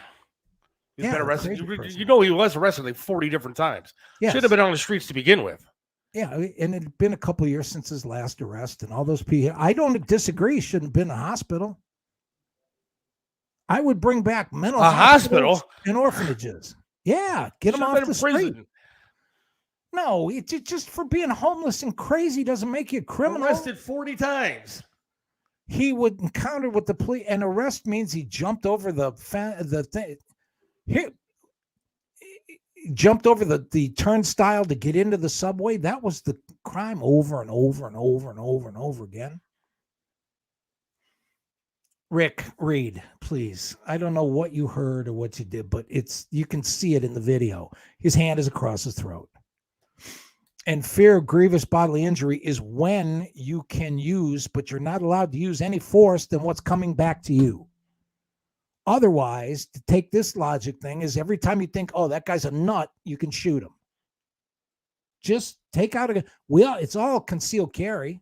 Speaker 4: He's been arrested. He was arrested like 40 different times.
Speaker 5: Yes.
Speaker 4: Should have been on the streets to begin with.
Speaker 5: Yeah, and it had been a couple of years since his last arrest, and all those people. I don't disagree. He shouldn't have been in a hospital. I would bring back mental
Speaker 4: hospital
Speaker 5: and orphanages. Yeah, get them off the street. No, it's just for being homeless and crazy doesn't make you a criminal.
Speaker 4: Arrested 40 times.
Speaker 5: He would encounter with the police, and arrest means he jumped over the thing. He jumped over the turnstile to get into the subway. That was the crime over and over and over and over and over again. Rick, read, please. I don't know what you heard or what you did, but you can see it in the video. His hand is across his throat. And fear of grievous bodily injury is when you can use, but you're not allowed to use any force than what's coming back to you. Otherwise, to take this logic thing is every time you think, oh, that guy's a nut, you can shoot him. Just take out it's all concealed carry.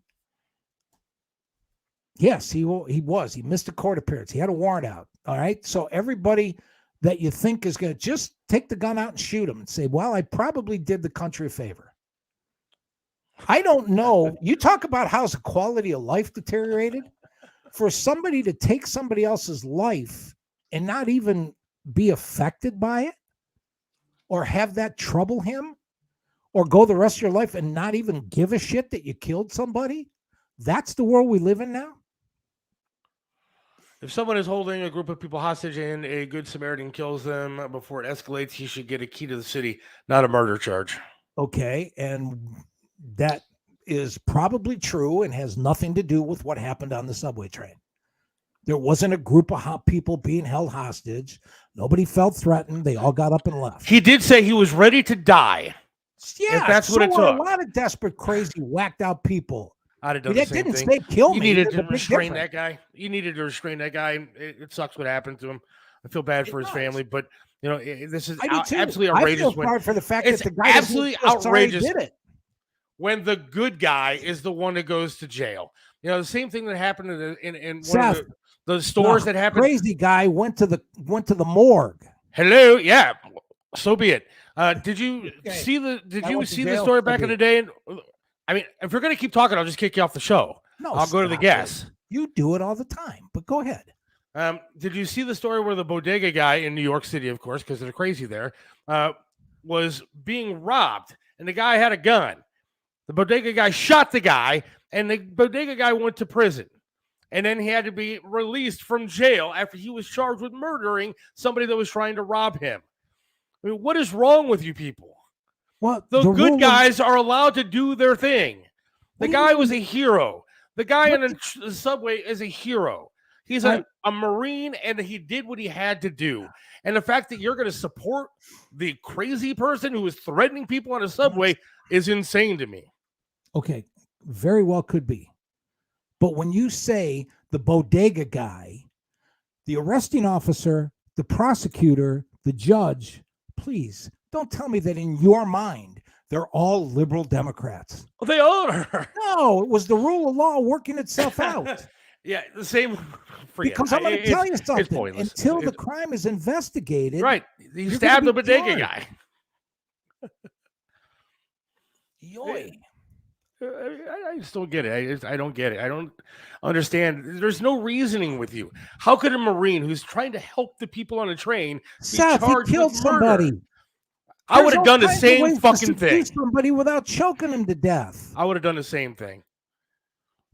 Speaker 5: Yes, he was. He missed a court appearance. He had a warrant out. All right. So everybody that you think is going to just take the gun out and shoot him and say, well, I probably did the country a favor. I don't know. You talk about how's the quality of life deteriorated. For somebody to take somebody else's life and not even be affected by it or have that trouble him or go the rest of your life and not even give a shit that you killed somebody. That's the world we live in now.
Speaker 4: If someone is holding a group of people hostage and a good Samaritan kills them before it escalates, he should get a key to the city, not a murder charge.
Speaker 5: Okay. And that is probably true and has nothing to do with what happened on the subway train. There wasn't a group of people being held hostage. Nobody felt threatened. They all got up and left.
Speaker 4: He did say he was ready to die.
Speaker 5: Yeah,
Speaker 4: if that's what it took.
Speaker 5: A lot of desperate, crazy, whacked out people.
Speaker 4: I'd have done the same thing.
Speaker 5: Say kill me.
Speaker 4: You needed to restrain that guy. You needed to restrain that guy. It sucks what happened to him. I feel bad for his family, but you know this is absolutely outrageous.
Speaker 5: I feel bad for the fact that the guy
Speaker 4: absolutely outrageous.
Speaker 5: Did it.
Speaker 4: When the good guy is the one that goes to jail. You know, the same thing that happened in one
Speaker 5: Seth,
Speaker 4: of the stores that happened.
Speaker 5: Crazy guy went to the morgue.
Speaker 4: Hello, yeah, so be it. Did you see the story back in the day? And I mean, if you're going to keep talking, I'll just kick you off the show. No, I'll go to the gas.
Speaker 5: You do it all the time, but go ahead.
Speaker 4: Did you see the story where the bodega guy in New York City, of course, because they're crazy there, was being robbed, and the guy had a gun. The bodega guy shot the guy, and the bodega guy went to prison. And then he had to be released from jail after he was charged with murdering somebody that was trying to rob him. I mean, what is wrong with you people?
Speaker 5: Well,
Speaker 4: the good guys are allowed to do their thing. The guy was a hero. The guy in the subway is a hero. He's a Marine, and he did what he had to do. And the fact that you're going to support the crazy person who is threatening people on a subway is insane to me.
Speaker 5: Okay, very well could be. But when you say the bodega guy, the arresting officer, the prosecutor, the judge, please don't tell me that in your mind they're all liberal Democrats.
Speaker 4: Well, they are.
Speaker 5: No, it was the rule of law working itself out.
Speaker 4: Yeah, the same.
Speaker 5: Because I'm going to tell you something. Until the crime is investigated.
Speaker 4: Right. You stabbed the bodega guy.
Speaker 5: Yoy.
Speaker 4: I just don't get it. I don't get it. I don't understand. There's no reasoning with you. How could a Marine who's trying to help the people on a train be charged
Speaker 5: he killed
Speaker 4: with murder?
Speaker 5: somebody?
Speaker 4: I would have done the same fucking thing.
Speaker 5: Somebody without choking him to death.
Speaker 4: I would have done the same thing.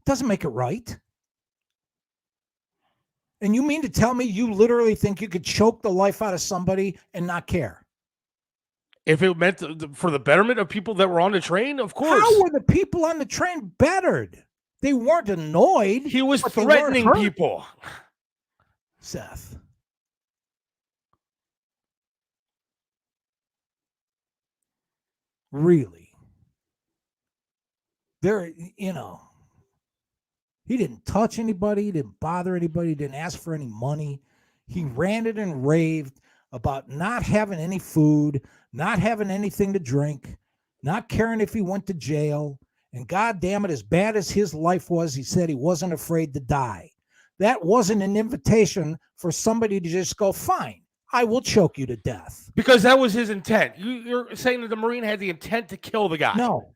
Speaker 5: Doesn't make it right. And you mean to tell me you literally think you could choke the life out of somebody and not care?
Speaker 4: If it meant for the betterment of people that were on the train, of course.
Speaker 5: How were the people on the train bettered? They weren't annoyed.
Speaker 4: He was threatening people.
Speaker 5: Seth. Really? There, he didn't touch anybody. He didn't bother anybody. He didn't ask for any money. He ranted and raved about not having any food, not having anything to drink, not caring if he went to jail. And God damn it, as bad as his life was, he said he wasn't afraid to die. That wasn't an invitation for somebody to just go, fine, I will choke you to death.
Speaker 4: Because that was his intent. You're saying that the Marine had the intent to kill the guy.
Speaker 5: No.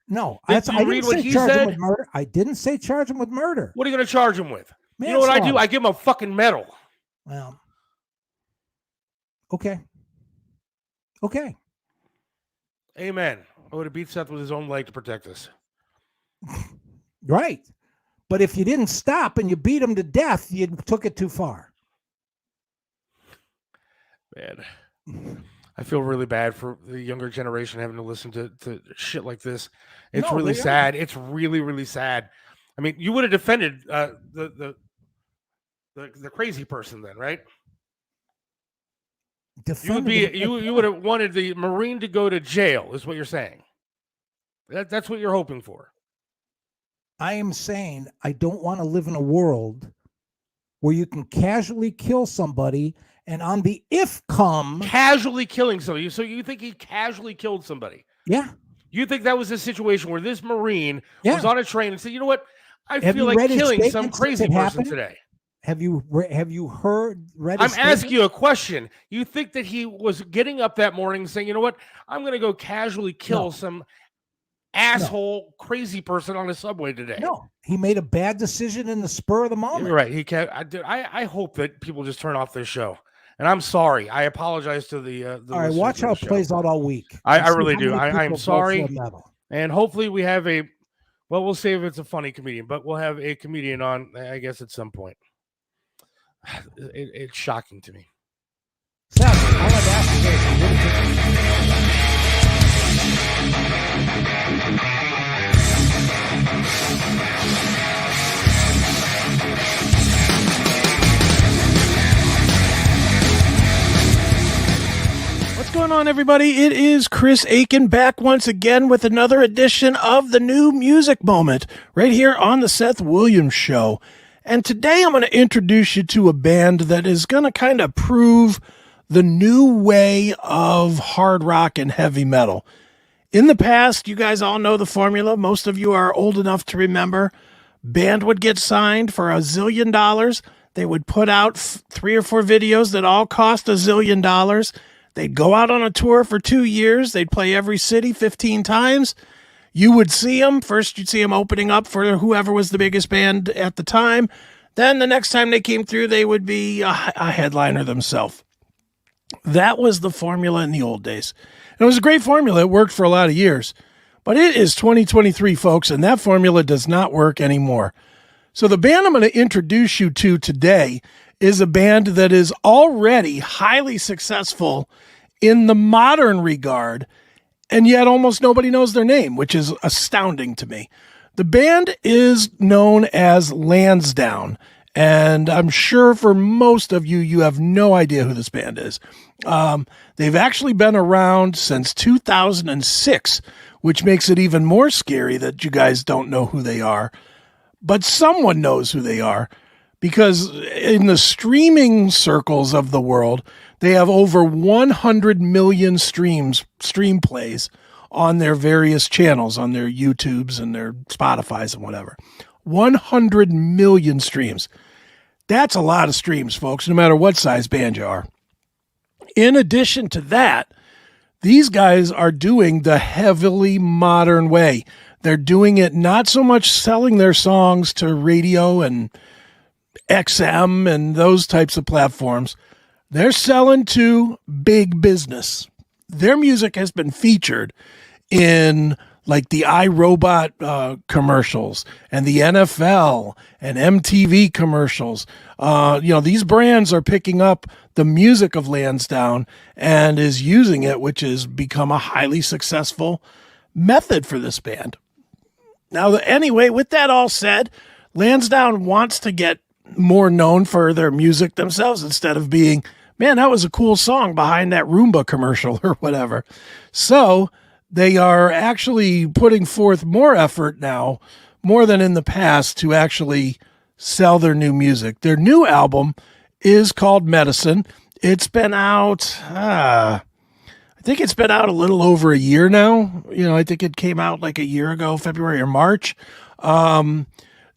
Speaker 4: Did you read what he said?
Speaker 5: I didn't say charge him with murder.
Speaker 4: What are you going to charge him with? You know what I do? I give him a fucking medal.
Speaker 5: Well, okay.
Speaker 4: Amen. I would have beat Seth with his own leg to protect us.
Speaker 5: Right. But if you didn't stop and you beat him to death, you took it too far.
Speaker 4: Man, I feel really bad for the younger generation having to listen to shit like this. It's really sad. It's really, really sad. I mean, you would have defended the crazy person then, right? You would have wanted the Marine to go to jail, is what you're saying. That's what you're hoping for.
Speaker 5: I am saying I don't want to live in a world where you can casually kill somebody and on the
Speaker 4: casually killing somebody. So you think he casually killed somebody?
Speaker 5: Yeah.
Speaker 4: You think that was a situation where this Marine was on a train and said, you know what? I feel like killing some crazy person today.
Speaker 5: Have you read?
Speaker 4: I'm asking you a question. You think that he was getting up that morning saying, "You know what? I'm going to go casually kill some asshole crazy person on the subway today"?
Speaker 5: No, he made a bad decision in the spur of the moment.
Speaker 4: You're right. He can't. I hope that people just turn off this show. And I'm sorry. I apologize to the
Speaker 5: all right, watch how it plays out all week.
Speaker 4: I really do. I'm sorry. And hopefully we have we'll see if it's a funny comedian, but we'll have a comedian on, I guess, at some point. It's shocking to me.
Speaker 5: Seth, I want to ask
Speaker 13: What's going on, everybody? It is Chris Aiken back once again with another edition of the New Music Moment right here on the Seth Williams Show. And today I'm going to introduce you to a band that is going to kind of prove the new way of hard rock and heavy metal. In the past, you guys all know the formula. Most of you are old enough to remember. Band would get signed for $1 zillion. They would put out 3 or 4 videos that all cost $1 zillion. They'd go out on a tour for 2 years. They'd play every city 15 times. You would see them. First, you'd see them opening up for whoever was the biggest band at the time. Then the next time they came through, they would be a headliner themselves. That was the formula in the old days. And it was a great formula. It worked for a lot of years. But it is 2023, folks, and that formula does not work anymore. So the band I'm going to introduce you to today is a band that is already highly successful in the modern regard, and yet almost nobody knows their name, which is astounding to me. The band is known as Lansdowne, and I'm sure for most of you, you have no idea who this band is. They've actually been around since 2006, which makes it even more scary that you guys don't know who they are. But someone knows who they are, because in the streaming circles of the world, they have over 100 million stream plays on their various channels, on their YouTubes and their Spotifys and whatever. 100 million streams. That's a lot of streams, folks, no matter what size band you are. In addition to that, these guys are doing the heavily modern way. They're doing it not so much selling their songs to radio and XM and those types of platforms. They're selling to big business. Their music has been featured in like the iRobot commercials and the NFL and MTV commercials. These brands are picking up the music of Lansdowne and is using it, which has become a highly successful method for this band. Now, anyway, with that all said, Lansdowne wants to get more known for their music themselves instead of being, man, that was a cool song behind that Roomba commercial or whatever. So they are actually putting forth more effort now, more than in the past, to actually sell their new music. Their new album is called Medicine. It's been out, I think it's been out a little over a year now. I think it came out like a year ago, February or March.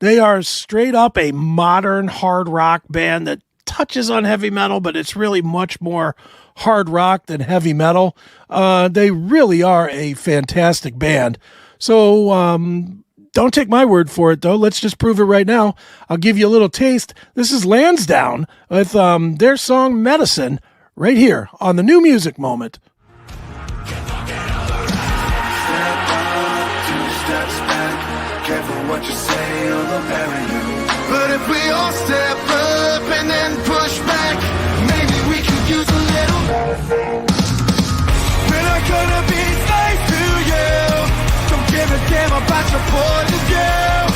Speaker 13: They are straight up a modern hard rock band that touches on heavy metal, but it's really much more hard rock than heavy metal. They really are a fantastic band. So don't take my word for it, though. Let's just prove it right now. I'll give you a little taste. This is Lansdowne with their song Medicine right here on the New Music Moment.
Speaker 8: What you say, I'll bury you. But if we all step up and then push back, maybe we can use a little medicine. We're not gonna be slaves to you. Don't give a damn about your point of view.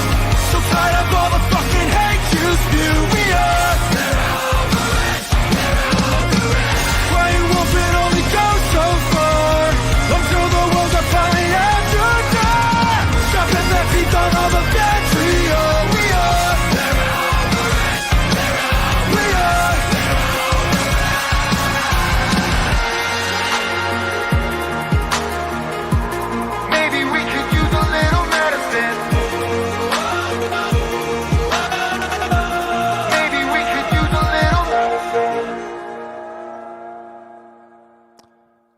Speaker 8: So tired of all the fucking hate you spew. We are. They're over it. They're over it. Why you won't it only go so far? Until the walls are finally at your door. Dropping their feet on all the bad trio. We are. They're over it. They're over it. We are.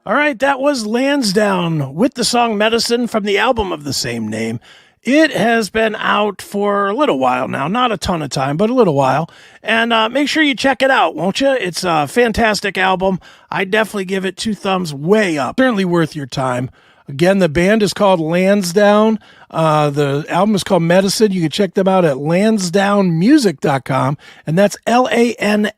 Speaker 13: All right, that was Lansdowne with the song Medicine from the album of the same name. It has been out for a little while now, not a ton of time, but a little while. And make sure you check it out, won't you? It's a fantastic album. I definitely give it 2 thumbs way up. Certainly worth your time. Again, the band is called Lansdowne. The album is called Medicine. You can check them out at lansdownemusic.com. And that's Lansdowne.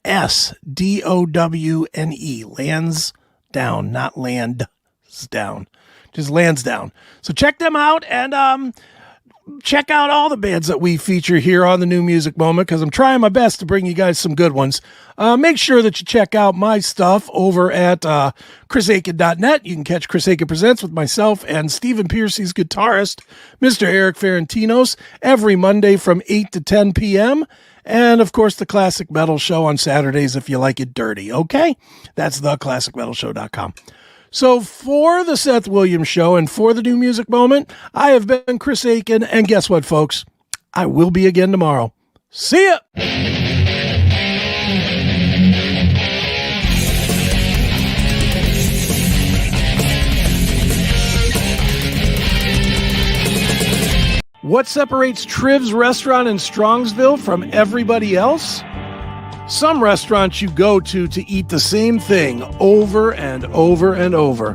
Speaker 13: Lansdowne, not Lansdowne. Just Lansdowne. So check them out and check out all the bands that we feature here on the New Music Moment, because I'm trying my best to bring you guys some good ones. Make sure that you check out my stuff over at chrisaiken.net. You can catch Chris Aiken Presents with myself and Stephen Piercy's guitarist, Mr. Eric Ferentinos, every Monday from 8 to 10 p.m., and, of course, the Classic Metal Show on Saturdays if you like it dirty, okay? That's theclassicmetalshow.com. So for the Seth Williams Show and for the New Music Moment, I have been Chris Aiken, and guess what, folks? I will be again tomorrow. See ya! What separates Triv's Restaurant in Strongsville from everybody else? Some restaurants you go to eat the same thing over and over and over.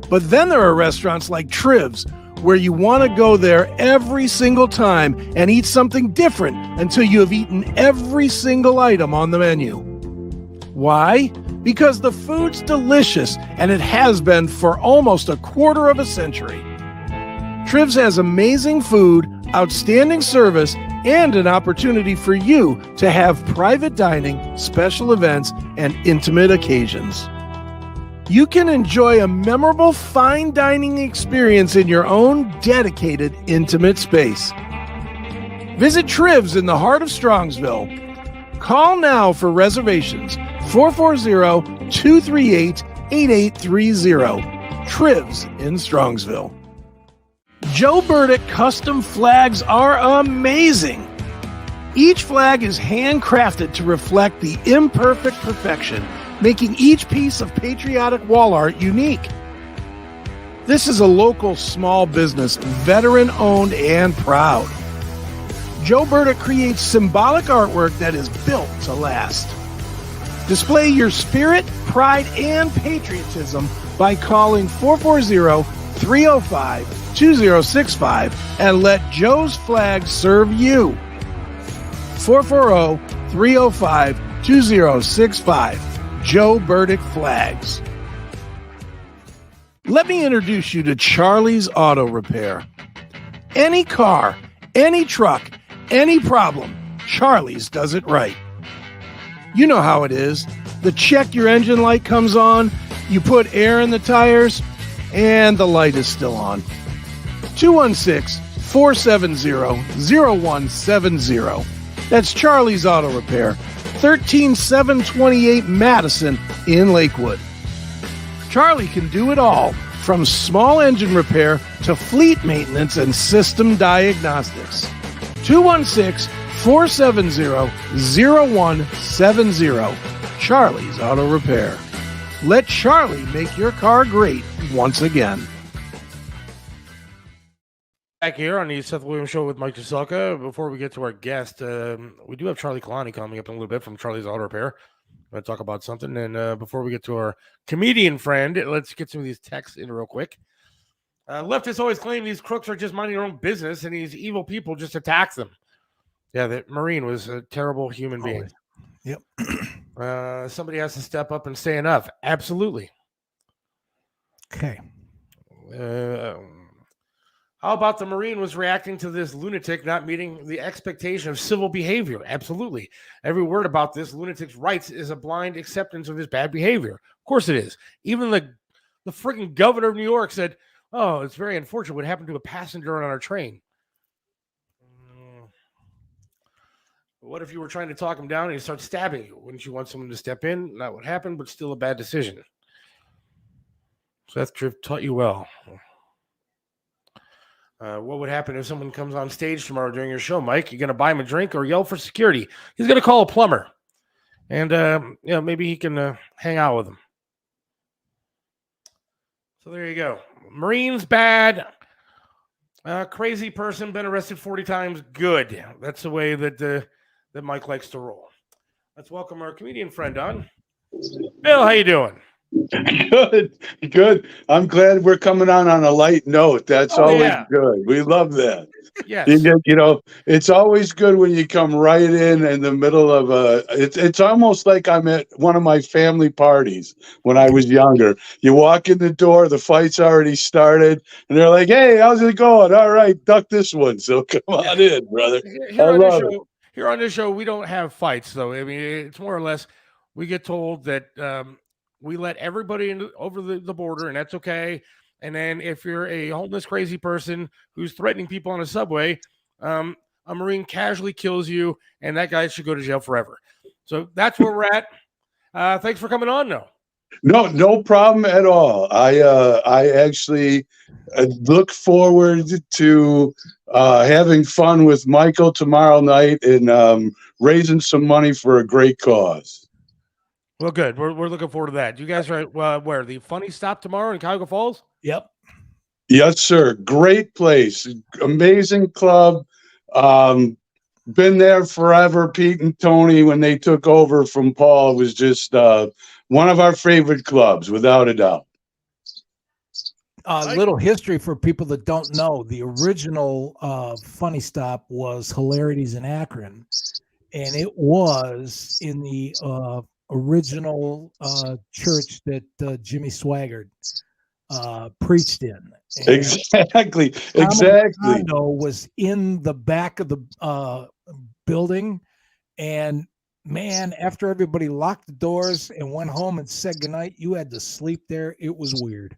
Speaker 13: But then there are restaurants like Triv's, where you want to go there every single time and eat something different until you have eaten every single item on the menu. Why? Because the food's delicious, and it has been for almost a quarter of a century. Triv's has amazing food, outstanding service, and an opportunity for you to have private dining, special events, and intimate occasions. You can enjoy a memorable fine dining experience in your own dedicated, intimate space. Visit Triv's in the heart of Strongsville. Call now for reservations, 440-238-8830. Triv's in Strongsville. Joe Burdick custom flags are amazing. Each flag is handcrafted to reflect the imperfect perfection, making each piece of patriotic wall art unique. This is a local small business, veteran-owned and proud. Joe Burdick creates symbolic artwork that is built to last. Display your spirit, pride, and patriotism by calling 440-305-2065 and let Joe's flag serve you. 440-305-2065. Joe Burdick Flags. Let me introduce you to Charlie's Auto Repair. Any car, any truck, any problem, Charlie's does it right. You know how it is. The check your engine light comes on, you put air in the tires, and the light is still on. 216-470-0170. That's Charlie's Auto Repair, 13728 Madison in Lakewood. Charlie can do it all, from small engine repair to fleet maintenance and system diagnostics. 216-470-0170. Charlie's Auto Repair. Let Charlie make your car great once again.
Speaker 4: Back here on the Seth Williams Show with Mike CHESELKA. Before we get to our guest, we do have Charlie Kalani coming up in a little bit from Charlie's Auto Repair. I'm going to talk about something. And before we get to our comedian friend, let's get some of these texts in real quick. Leftists always claim these crooks are just minding their own business and these evil people just attack them. Yeah, the Marine was a terrible human being.
Speaker 5: Yep.
Speaker 4: Somebody has to step up and say enough. Absolutely.
Speaker 5: Okay.
Speaker 4: How about the Marine was reacting to this lunatic not meeting the expectation of civil behavior? Absolutely. Every word about this lunatic's rights is a blind acceptance of his bad behavior. Of course it is. Even the freaking governor of New York said, oh, it's very unfortunate what happened to a passenger on our train. What if you were trying to talk him down and he starts stabbing you? Wouldn't you want someone to step in? Not what happened, but still a bad decision. Seth Tripp taught you well. What would happen if someone comes on stage tomorrow during your show, Mike? You going to buy him a drink or yell for security? He's going to call a plumber. And, maybe he can hang out with him. So there you go. Marines bad. Crazy person, been arrested 40 times. Good. That's the way that Mike likes to roll. Let's welcome our comedian friend on. Bill, how you doing?
Speaker 14: Good. I'm glad we're coming on a light note. That's always good. We love that.
Speaker 4: Yes.
Speaker 14: It's always good when you come right in the middle of it's almost like I'm at one of my family parties when I was younger. You walk in the door, the fight's already started, and they're like, "Hey, how's it going? All right, duck this one." So come on in, brother.
Speaker 4: Here on this show, we don't have fights, though. I mean, it's more or less we get told that we let everybody over the border, and that's okay. And then if you're a homeless, crazy person who's threatening people on a subway, a Marine casually kills you, and that guy should go to jail forever. So that's where we're at. Thanks for coming on, though.
Speaker 14: No problem at all. I actually look forward to having fun with Michael tomorrow night and raising some money for a great cause.
Speaker 4: Well, good. We're looking forward to that. You guys are where? The Funny Stop tomorrow in Cuyahoga Falls?
Speaker 5: Yep.
Speaker 14: Yes, sir. Great place. Amazing club. Been there forever. Pete and Tony, when they took over from Paul, was just one of our favorite clubs, without a doubt.
Speaker 5: A little history for people that don't know. The original Funny Stop was Hilarities in Akron, and it was in the original church that Jimmy Swaggart preached in. And
Speaker 14: exactly.
Speaker 5: Condo was in the back of the building, and man, after everybody locked the doors and went home and said goodnight, you had to sleep there. It was weird.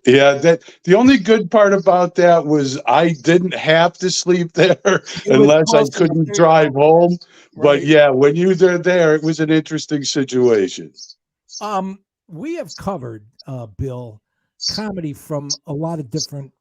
Speaker 14: Yeah, the only good part about that was I didn't have to sleep there unless I couldn't drive home. Right. But yeah, when you were there, it was an interesting situation.
Speaker 5: We have covered, Bill, comedy from a lot of different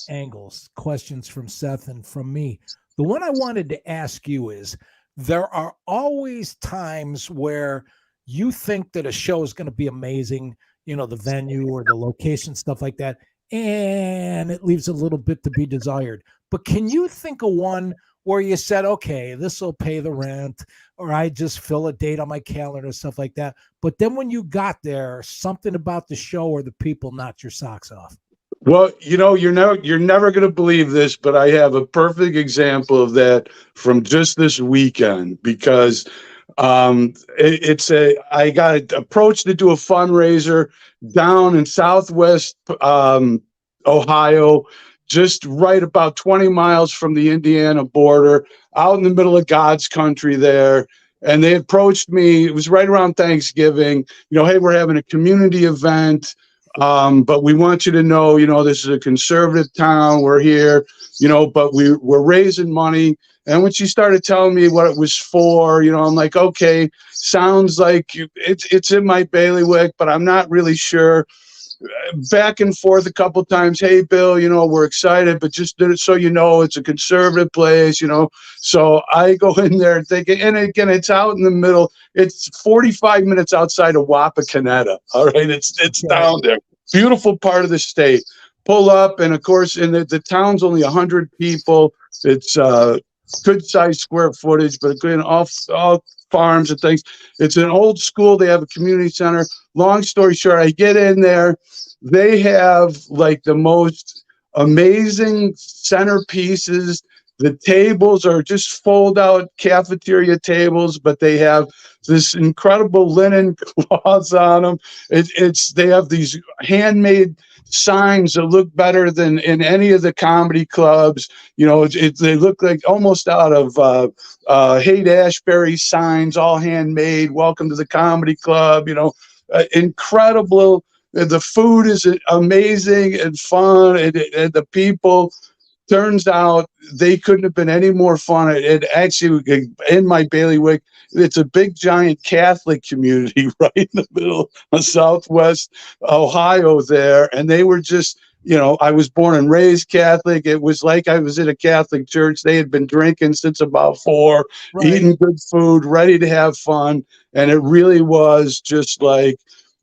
Speaker 5: angles, questions from Seth and from me. The one I wanted to ask you is, there are always times where you think that a show is going to be amazing, the venue or the location, stuff like that, and it leaves a little bit to be desired. But can you think of one where you said, okay, this will pay the rent, or I just fill a date on my calendar, stuff like that, but then when you got there, something about the show or the people knocked your socks off?
Speaker 14: Well, you're never going to believe this, but I have a perfect example of that from just this weekend, because I got approached to do a fundraiser down in Southwest Ohio, just right about 20 miles from the Indiana border, out in the middle of God's country there. And they approached me. It was right around Thanksgiving. Hey, we're having a community event. But we want you to know, this is a conservative town. We're here, but we're raising money. And when she started telling me what it was for, I'm like, okay, sounds like it's in my bailiwick, but I'm not really sure. Back and forth a couple times. Hey, Bill, we're excited, but just so it's a conservative place, So I go in there thinking, and again, it's out in the middle. It's 45 minutes outside of Wapakoneta. All right, it's down there. Beautiful part of the state. Pull up, and of course, in the town's only 100 people. It's good size square footage, but again, all farms and things. It's an old school. They have a community center. Long story short, I get in there. They have like the most amazing centerpieces. The tables are just fold out cafeteria tables, but they have this incredible linen cloths on them. They have these handmade signs that look better than in any of the comedy clubs. They look like almost out of Haight-Ashbury signs, all handmade. Welcome to the comedy club. Incredible. The food is amazing and fun, and the people. Turns out they couldn't have been any more fun. It actually, in my bailiwick, it's a big, giant Catholic community right in the middle of Southwest Ohio there. And they were just, I was born and raised Catholic. It was like I was in a Catholic church. They had been drinking since about 4, right. Eating good food, ready to have fun. And it really was just like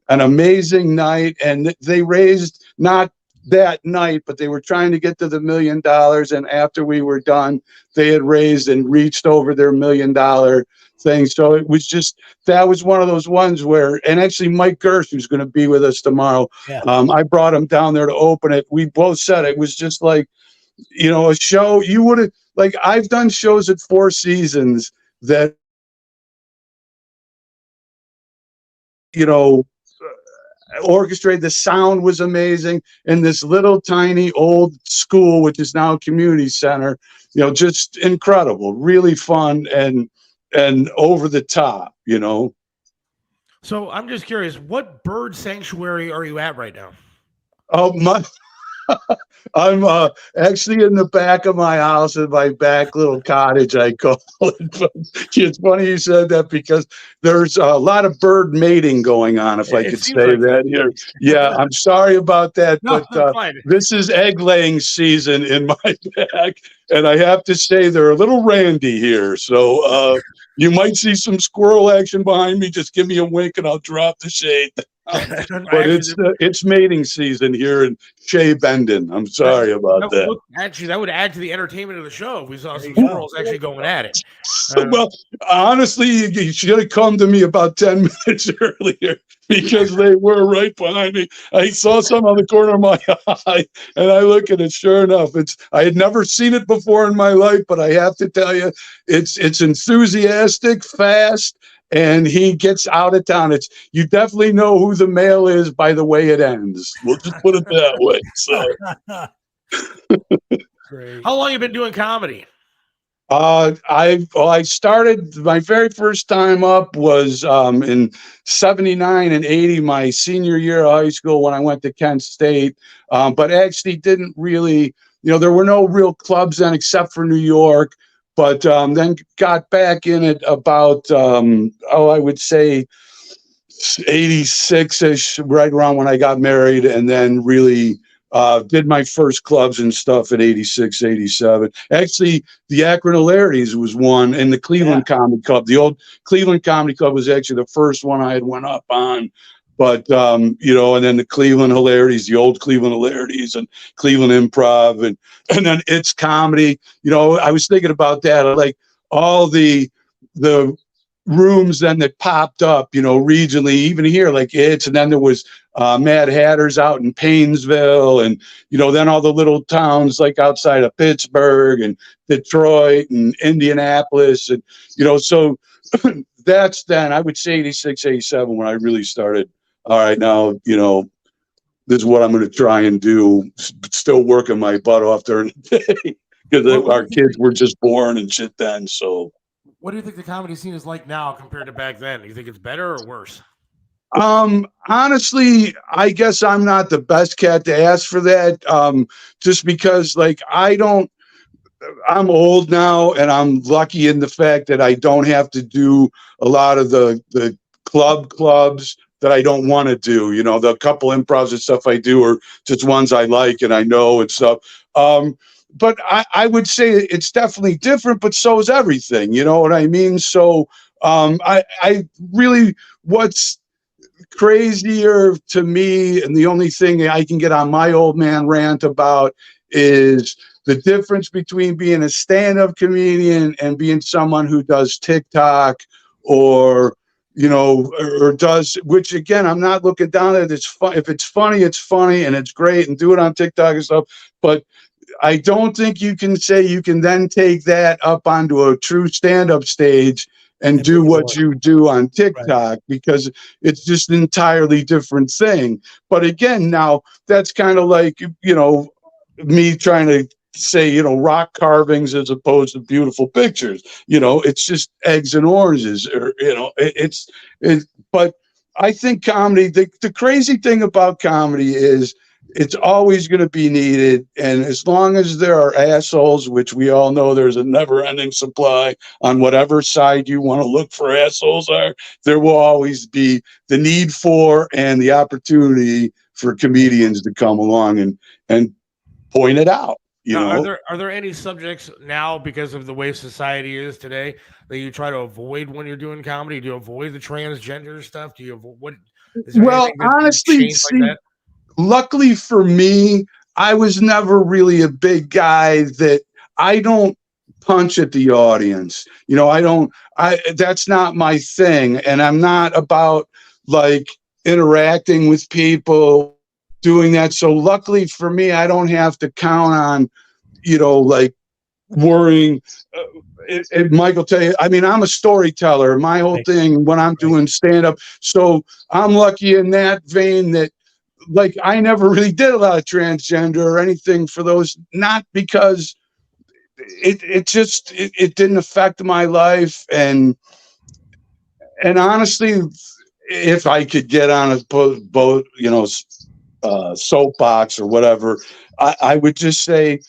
Speaker 14: an amazing night. And they raised not that night, but they were trying to get to the $1 million. And after we were done, they had raised and reached over their $1 million thing. So it was just, that was one of those ones where, and actually Mike Gersh, who's going to be with us tomorrow, I brought him down there to open it. We both said it was just like, you know, a show you would have, like, I've done shows at Four Seasons that, you know, orchestrated. The sound was amazing. And this little tiny old school, which is now a community center, you know, just incredible, really fun and over the top, you know.
Speaker 4: So I'm just curious, what bird sanctuary are you at right now?
Speaker 14: Oh, my. I'm actually in the back of my house, in my back little cottage, I call it. But it's funny you said that because there's a lot of bird mating going on, if I could say like that here. Yeah, I'm sorry about that,
Speaker 4: no,
Speaker 14: but this is egg laying season in my back, and I have to say they're a little randy here. So you might see some squirrel action behind me. Just give me a wink and I'll drop the shade. But it's mating season here in Shea Bendon. I'm sorry about that.
Speaker 4: Actually, that would add to the entertainment of the show if we saw some squirrels actually going at it.
Speaker 14: Well, honestly, you should have come to me about 10 minutes earlier because they were right behind me. I saw some on the corner of my eye, and I look at it. Sure enough, I had never seen it before in my life, but I have to tell you, it's enthusiastic, fast. And he gets out of town. You definitely know who the male is by the way it ends. We'll just put it that way. So,
Speaker 4: great. How long have you been doing comedy?
Speaker 14: I started my very first time up was in 79 and 80, my senior year of high school when I went to Kent State. But actually didn't really, you know, there were no real clubs then except for New York. But then got back in it about, I would say 86-ish, right around when I got married, and then really did my first clubs and stuff at 86, 87. Actually, the Akron Hilarities was one in the Cleveland Comedy Club. The old Cleveland Comedy Club was actually the first one I had went up on. But, you know, and then the Cleveland Hilarities, the old Cleveland Hilarities and Cleveland Improv and then It's Comedy. You know, I was thinking about that. Like all the rooms then that popped up, you know, regionally, even here, like It's, and then there was Mad Hatters out in Paynesville and, you know, then all the little towns like outside of Pittsburgh and Detroit and Indianapolis. And, you know, so that's then, I would say 86, 87 when I really started. All right, now, you know, this is what I'm going to try and do. Still working my butt off during the day because our kids were just born and shit then. So,
Speaker 4: what do you think the comedy scene is like now compared to back then? Do you think it's better or worse?
Speaker 14: Honestly, I guess I'm not the best cat to ask for that. Just because, like, I'm old now, and I'm lucky in the fact that I don't have to do a lot of the clubs that I don't want to do. You know, the couple improvs and stuff I do are just ones I like and I know and stuff. But I would say it's definitely different, but so is everything. You know what I mean? So I really, what's crazier to me, and the only thing I can get on my old man rant about is the difference between being a stand-up comedian and being someone who does TikTok or, you know, or does, which again, I'm not looking down at it. It's fun. If it's funny and it's great and do it on TikTok and stuff. But I don't think you can say you can then take that up onto a true stand-up stage and do what you do on TikTok, because it's just an entirely different thing. But again, now that's kind of like, you know, me trying to say, you know, rock carvings as opposed to beautiful pictures. You know, it's just eggs and oranges, or, you know, but I think comedy, the crazy thing about comedy is it's always going to be needed. And as long as there are assholes, which we all know there's a never ending supply on whatever side you want to look for assholes are, there will always be the need for and the opportunity for comedians to come along and point it out. You know?
Speaker 4: Are there any subjects now, because of the way society is today, that you try to avoid when you're doing comedy? Do you avoid the transgender stuff? Do you avoid what?
Speaker 14: Well, honestly,
Speaker 4: like that?
Speaker 14: luckily for me, I was never really a big guy that I don't punch at the audience. You know, that's not my thing. And I'm not about like interacting with people doing that. So luckily for me, I don't have to count on, you know, like worrying. Mike will tell you, I mean, I'm a storyteller. My whole thing when I'm doing stand up. So I'm lucky in that vein that, like, I never really did a lot of transgender or anything for those, not because it didn't affect my life. And honestly, if I could get on a boat, you know, soapbox or whatever, I would just say,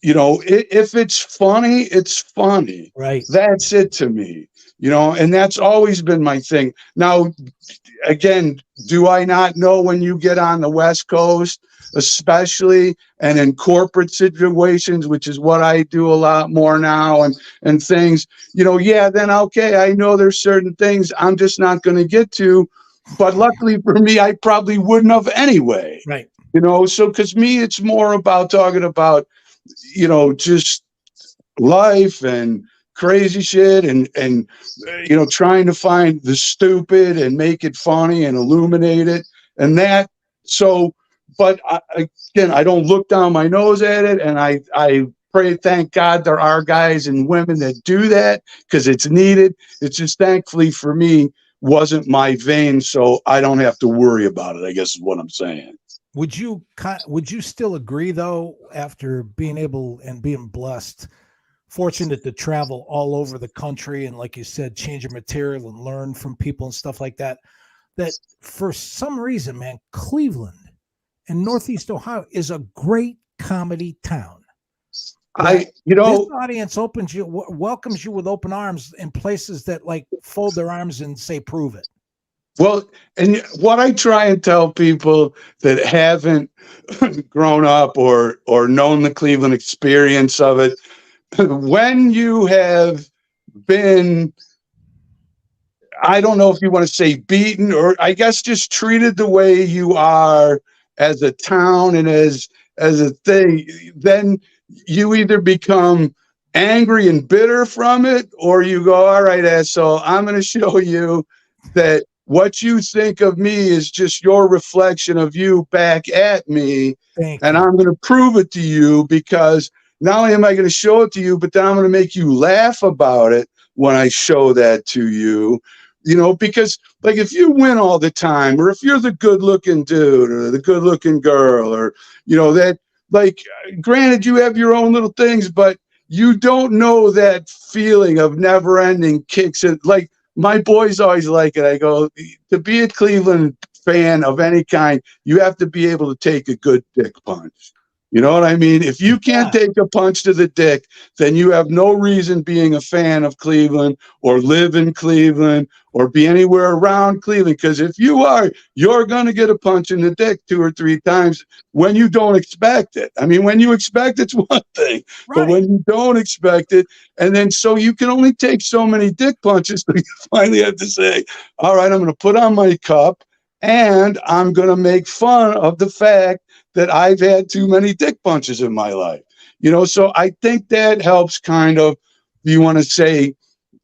Speaker 14: you know, if it's funny, it's funny.
Speaker 5: Right.
Speaker 14: That's it to me, you know, and that's always been my thing. Now, again, do I not know when you get on the West Coast, especially and in corporate situations, which is what I do a lot more now and things, you know, yeah, then okay, I know there's certain things I'm just not going to get to, but luckily for me, I probably wouldn't have anyway.
Speaker 5: Right.
Speaker 14: You know, so because me, it's more about talking about, you know, just life and crazy shit and you know, trying to find the stupid and make it funny and illuminate it and that. So, but again, I don't look down my nose at it, and I pray, thank God there are guys and women that do that because it's needed. It's just thankfully for me wasn't my vein, so I don't have to worry about it, I guess is what I'm saying.
Speaker 5: Would you still agree, though, after being able and being blessed, fortunate to travel all over the country and, like you said, change your material and learn from people and stuff like that, that for some reason, man, Cleveland and Northeast Ohio is a great comedy town.
Speaker 14: You know,
Speaker 5: this audience welcomes you with open arms in places that like fold their arms and say, prove it.
Speaker 14: Well, and what I try and tell people that haven't grown up or known the Cleveland experience of it, when you have been, I don't know if you want to say beaten, or I guess just treated the way you are as a town and as a thing, then you either become angry and bitter from it, or you go, all right, asshole, I'm going to show you that what you think of me is just your reflection of you back at me. And I'm going to prove it to you, because not only am I going to show it to you, but then I'm going to make you laugh about it when I show that to you. You know, because like if you win all the time, or if you're the good looking dude or the good looking girl, or, you know, that, like, granted, you have your own little things, but you don't know that feeling of never ending kicks. And like, my boys always like it. I go, to be a Cleveland fan of any kind, you have to be able to take a good dick punch. You know what I mean? If you can't take a punch to the dick, then you have no reason being a fan of Cleveland or live in Cleveland or be anywhere around Cleveland. Because if you are, you're going to get a punch in the dick 2 or 3 times when you don't expect it. I mean, when you expect it's one thing, but when you don't expect it, and then so you can only take so many dick punches, so you finally have to say, all right, I'm going to put on my cup and I'm going to make fun of the fact that I've had too many dick punches in my life. You know, so I think that helps kind of, you want to say,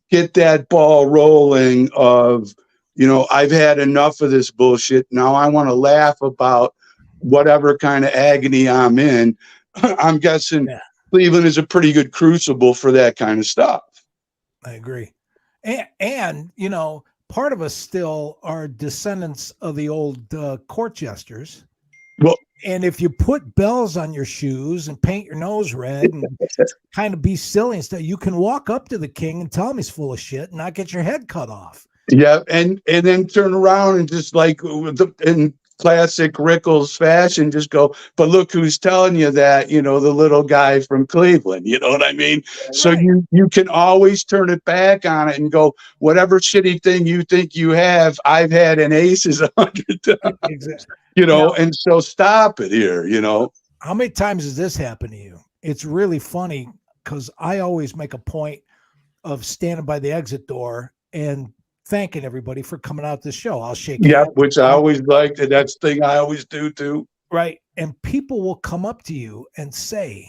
Speaker 14: get that ball rolling of, you know, I've had enough of this bullshit. Now I want to laugh about whatever kind of agony I'm in. I'm guessing Cleveland is a pretty good crucible for that kind of stuff.
Speaker 5: I agree. And you know, part of us still are descendants of the old court jesters.
Speaker 14: Well,
Speaker 5: and if you put bells on your shoes and paint your nose red and kind of be silly and stuff, you can walk up to the king and tell him he's full of shit and not get your head cut off.
Speaker 14: Yeah, and then turn around and just like in classic Rickles fashion, just go, but look who's telling you that, you know, the little guy from Cleveland, you know what I mean? Right. So you can always turn it back on it and go, whatever shitty thing you think you have, I've had in aces 100 times.
Speaker 5: Exactly.
Speaker 14: You know, and so stop it here, you know.
Speaker 5: How many times has this happened to you? It's really funny because I always make a point of standing by the exit door and thanking everybody for coming out to the show. I'll shake hands.
Speaker 14: Which I always liked, and that's the thing I always do too.
Speaker 5: right? And people will come up to you and say,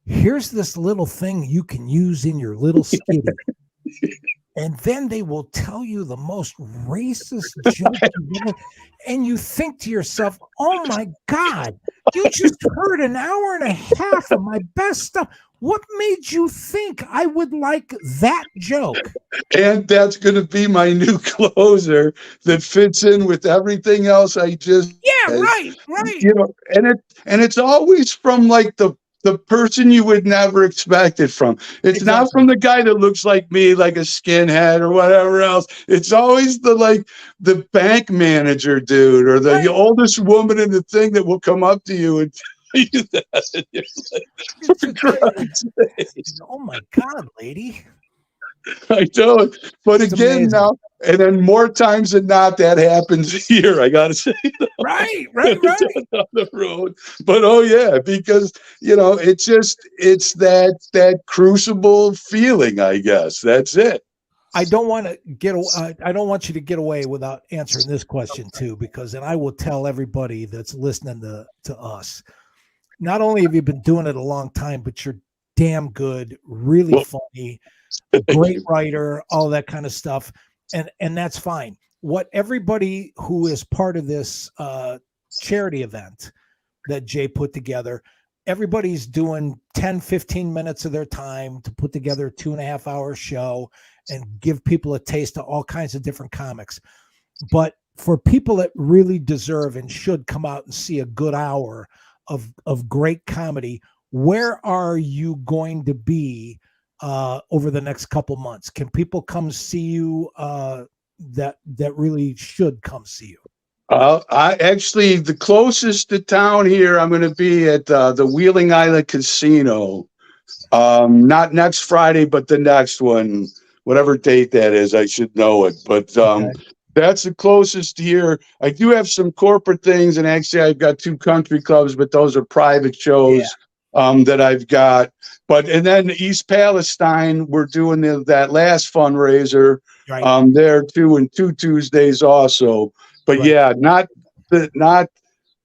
Speaker 5: here's this little thing you can use in your little skitty. And then they will tell you the most racist joke you've ever, and you think to yourself, oh my God, you just heard an hour and a half of my best stuff. What made you think I would like that joke?
Speaker 14: And that's going to be my new closer that fits in with everything else I just
Speaker 5: right.
Speaker 14: You know, and it's always from like the person you would never expect it from. It's not from the guy that looks like me, like a skinhead or whatever else. It's always the bank manager dude or the oldest woman in the thing that will come up to you and tell you that. And you're like, for Christ's sake.
Speaker 5: Oh my God, lady.
Speaker 14: I know, but it's again amazing. Now, and then more times than not, that happens here. I gotta say,
Speaker 5: right.
Speaker 14: On the road, but oh yeah, because it's that crucible feeling. I guess that's it.
Speaker 5: I don't want you to get away without answering this question too, because then I will tell everybody that's listening to us. Not only have you been doing it a long time, but you're damn good, really funny. A great writer, all that kind of stuff. And that's fine. What everybody who is part of this charity event that Jay put together, everybody's doing 10, 15 minutes of their time to put together a 2.5 hour show and give people a taste of all kinds of different comics. But for people that really deserve and should come out and see a good hour of great comedy, where are you going to be over the next couple months? Can people come see you that really should come see you?
Speaker 14: I actually, the closest to town here, I'm going to be at the Wheeling Island Casino. Not next Friday, but the next one, whatever date that is, I should know it. But that's the closest here. I do have some corporate things, and actually I've got 2 country clubs, but those are private shows. That I've got, and then East Palestine, we're doing that last fundraiser there too, and 2 Tuesdays also. But not the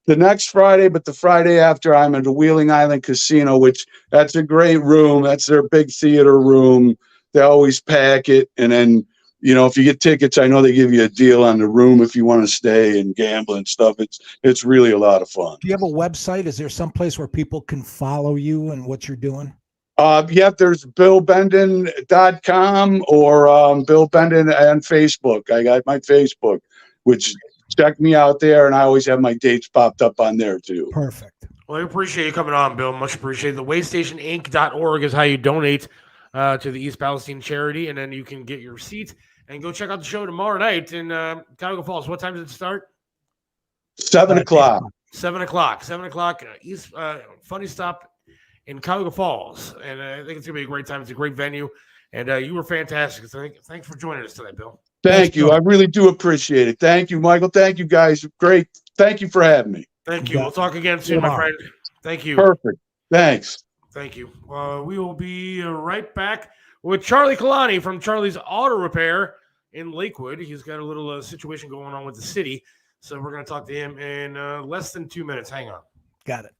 Speaker 14: next Friday, but the Friday after, I'm at the Wheeling Island Casino, which that's a great room. That's their big theater room. They always pack it, and then if you get tickets, I know they give you a deal on the room if you want to stay and gamble and stuff. It's really a lot of fun.
Speaker 5: Do you have a website? Is there some place where people can follow you and what you're doing?
Speaker 14: There's BillBendon.com or Bill Bendon on Facebook. I got my Facebook, which check me out there, and I always have my dates popped up on there too.
Speaker 5: Perfect.
Speaker 4: Well, I appreciate you coming on, Bill. Much appreciated. The waystationinc.org is how you donate to the East Palestine charity, and then you can get your seat and go check out the show tomorrow night in Cuyahoga Falls. What time does it start?
Speaker 14: 7 o'clock.
Speaker 4: 7 o'clock. 7 o'clock. East Funny Stop in Cuyahoga Falls, and I think it's gonna be a great time. It's a great venue, and you were fantastic. So thanks for joining us today, Bill.
Speaker 14: Thank you. I really do appreciate it. Thank you, Michael. Thank you, guys. Great. Thank you for having me.
Speaker 4: Thank you. We'll talk again soon, my friend. Thank you.
Speaker 14: Perfect. Thanks.
Speaker 4: Thank you. We will be right back with Charlie Kalani from Charlie's Auto Repair in Lakewood. He's got a little situation going on with the city, so we're going to talk to him in less than 2 minutes. Hang on.
Speaker 5: Got it.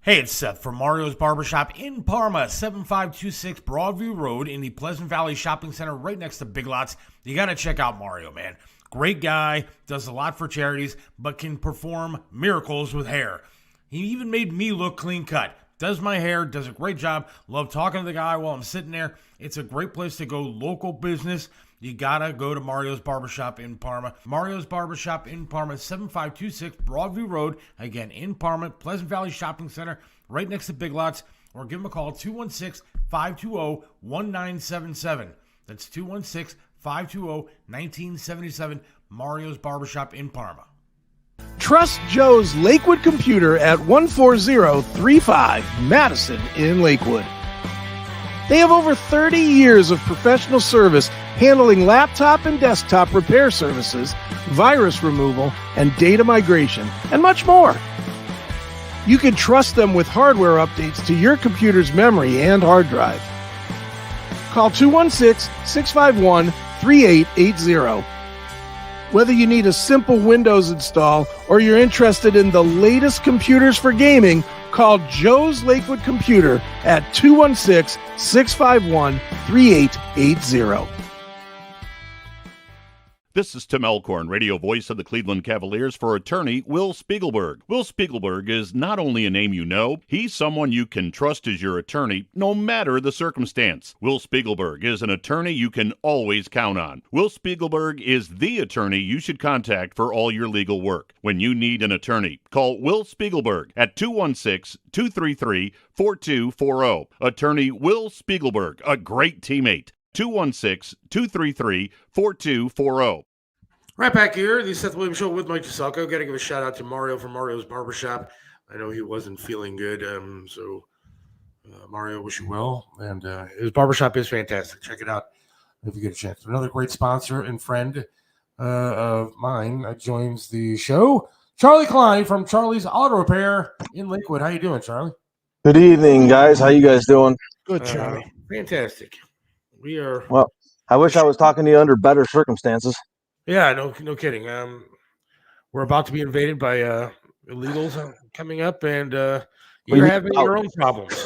Speaker 15: Hey, it's Seth from Mario's Barbershop in Parma, 7526 Broadview Road in the Pleasant Valley Shopping Center right next to Big Lots. You got to check out Mario, man. Great guy, does a lot for charities, but can perform miracles with hair. He even made me look clean cut. Does my hair, does a great job. Love talking to the guy while I'm sitting there. It's a great place to go, local business. You gotta go to Mario's Barbershop in Parma. Mario's Barbershop in Parma, 7526 Broadview Road. Again, in Parma, Pleasant Valley Shopping Center, right next to Big Lots. Or give them a call, 216-520-1977. That's 216-520-1977. Mario's Barbershop in Parma.
Speaker 13: Trust Joe's Lakewood Computer at 14035 Madison in Lakewood. They have over 30 years of professional service handling laptop and desktop repair services, virus removal, and data migration, and much more. You can trust them with hardware updates to your computer's memory and hard drive. Call 216-651-3880. Whether you need a simple Windows install or you're interested in the latest computers for gaming, call Joe's Lakewood Computer at 216-651-3880.
Speaker 16: This is Tim Elkhorn, radio voice of the Cleveland Cavaliers, for attorney Will Spiegelberg. Will Spiegelberg is not only a name you know, he's someone you can trust as your attorney, no matter the circumstance. Will Spiegelberg is an attorney you can always count on. Will Spiegelberg is the attorney you should contact for all your legal work. When you need an attorney, call Will Spiegelberg at 216-233-4240. Attorney Will Spiegelberg, a great teammate. 216-233-4240.
Speaker 4: Right back here, the Seth Williams Show with Mike CHESELKA. Got to give a shout out to Mario from Mario's Barbershop. I know he wasn't feeling good, so Mario, wish you well. And his barbershop is fantastic. Check it out if you get a chance. Another great sponsor and friend of mine joins the show, Charlie Klein from Charlie's Auto Repair in Lakewood. How you doing, Charlie?
Speaker 17: Good evening, guys. How you guys doing?
Speaker 4: Good, Charlie. Fantastic. We are.
Speaker 17: Well, I wish I was talking to you under better circumstances.
Speaker 4: Yeah, no kidding. We're about to be invaded by illegals coming up, and you're having your own problems.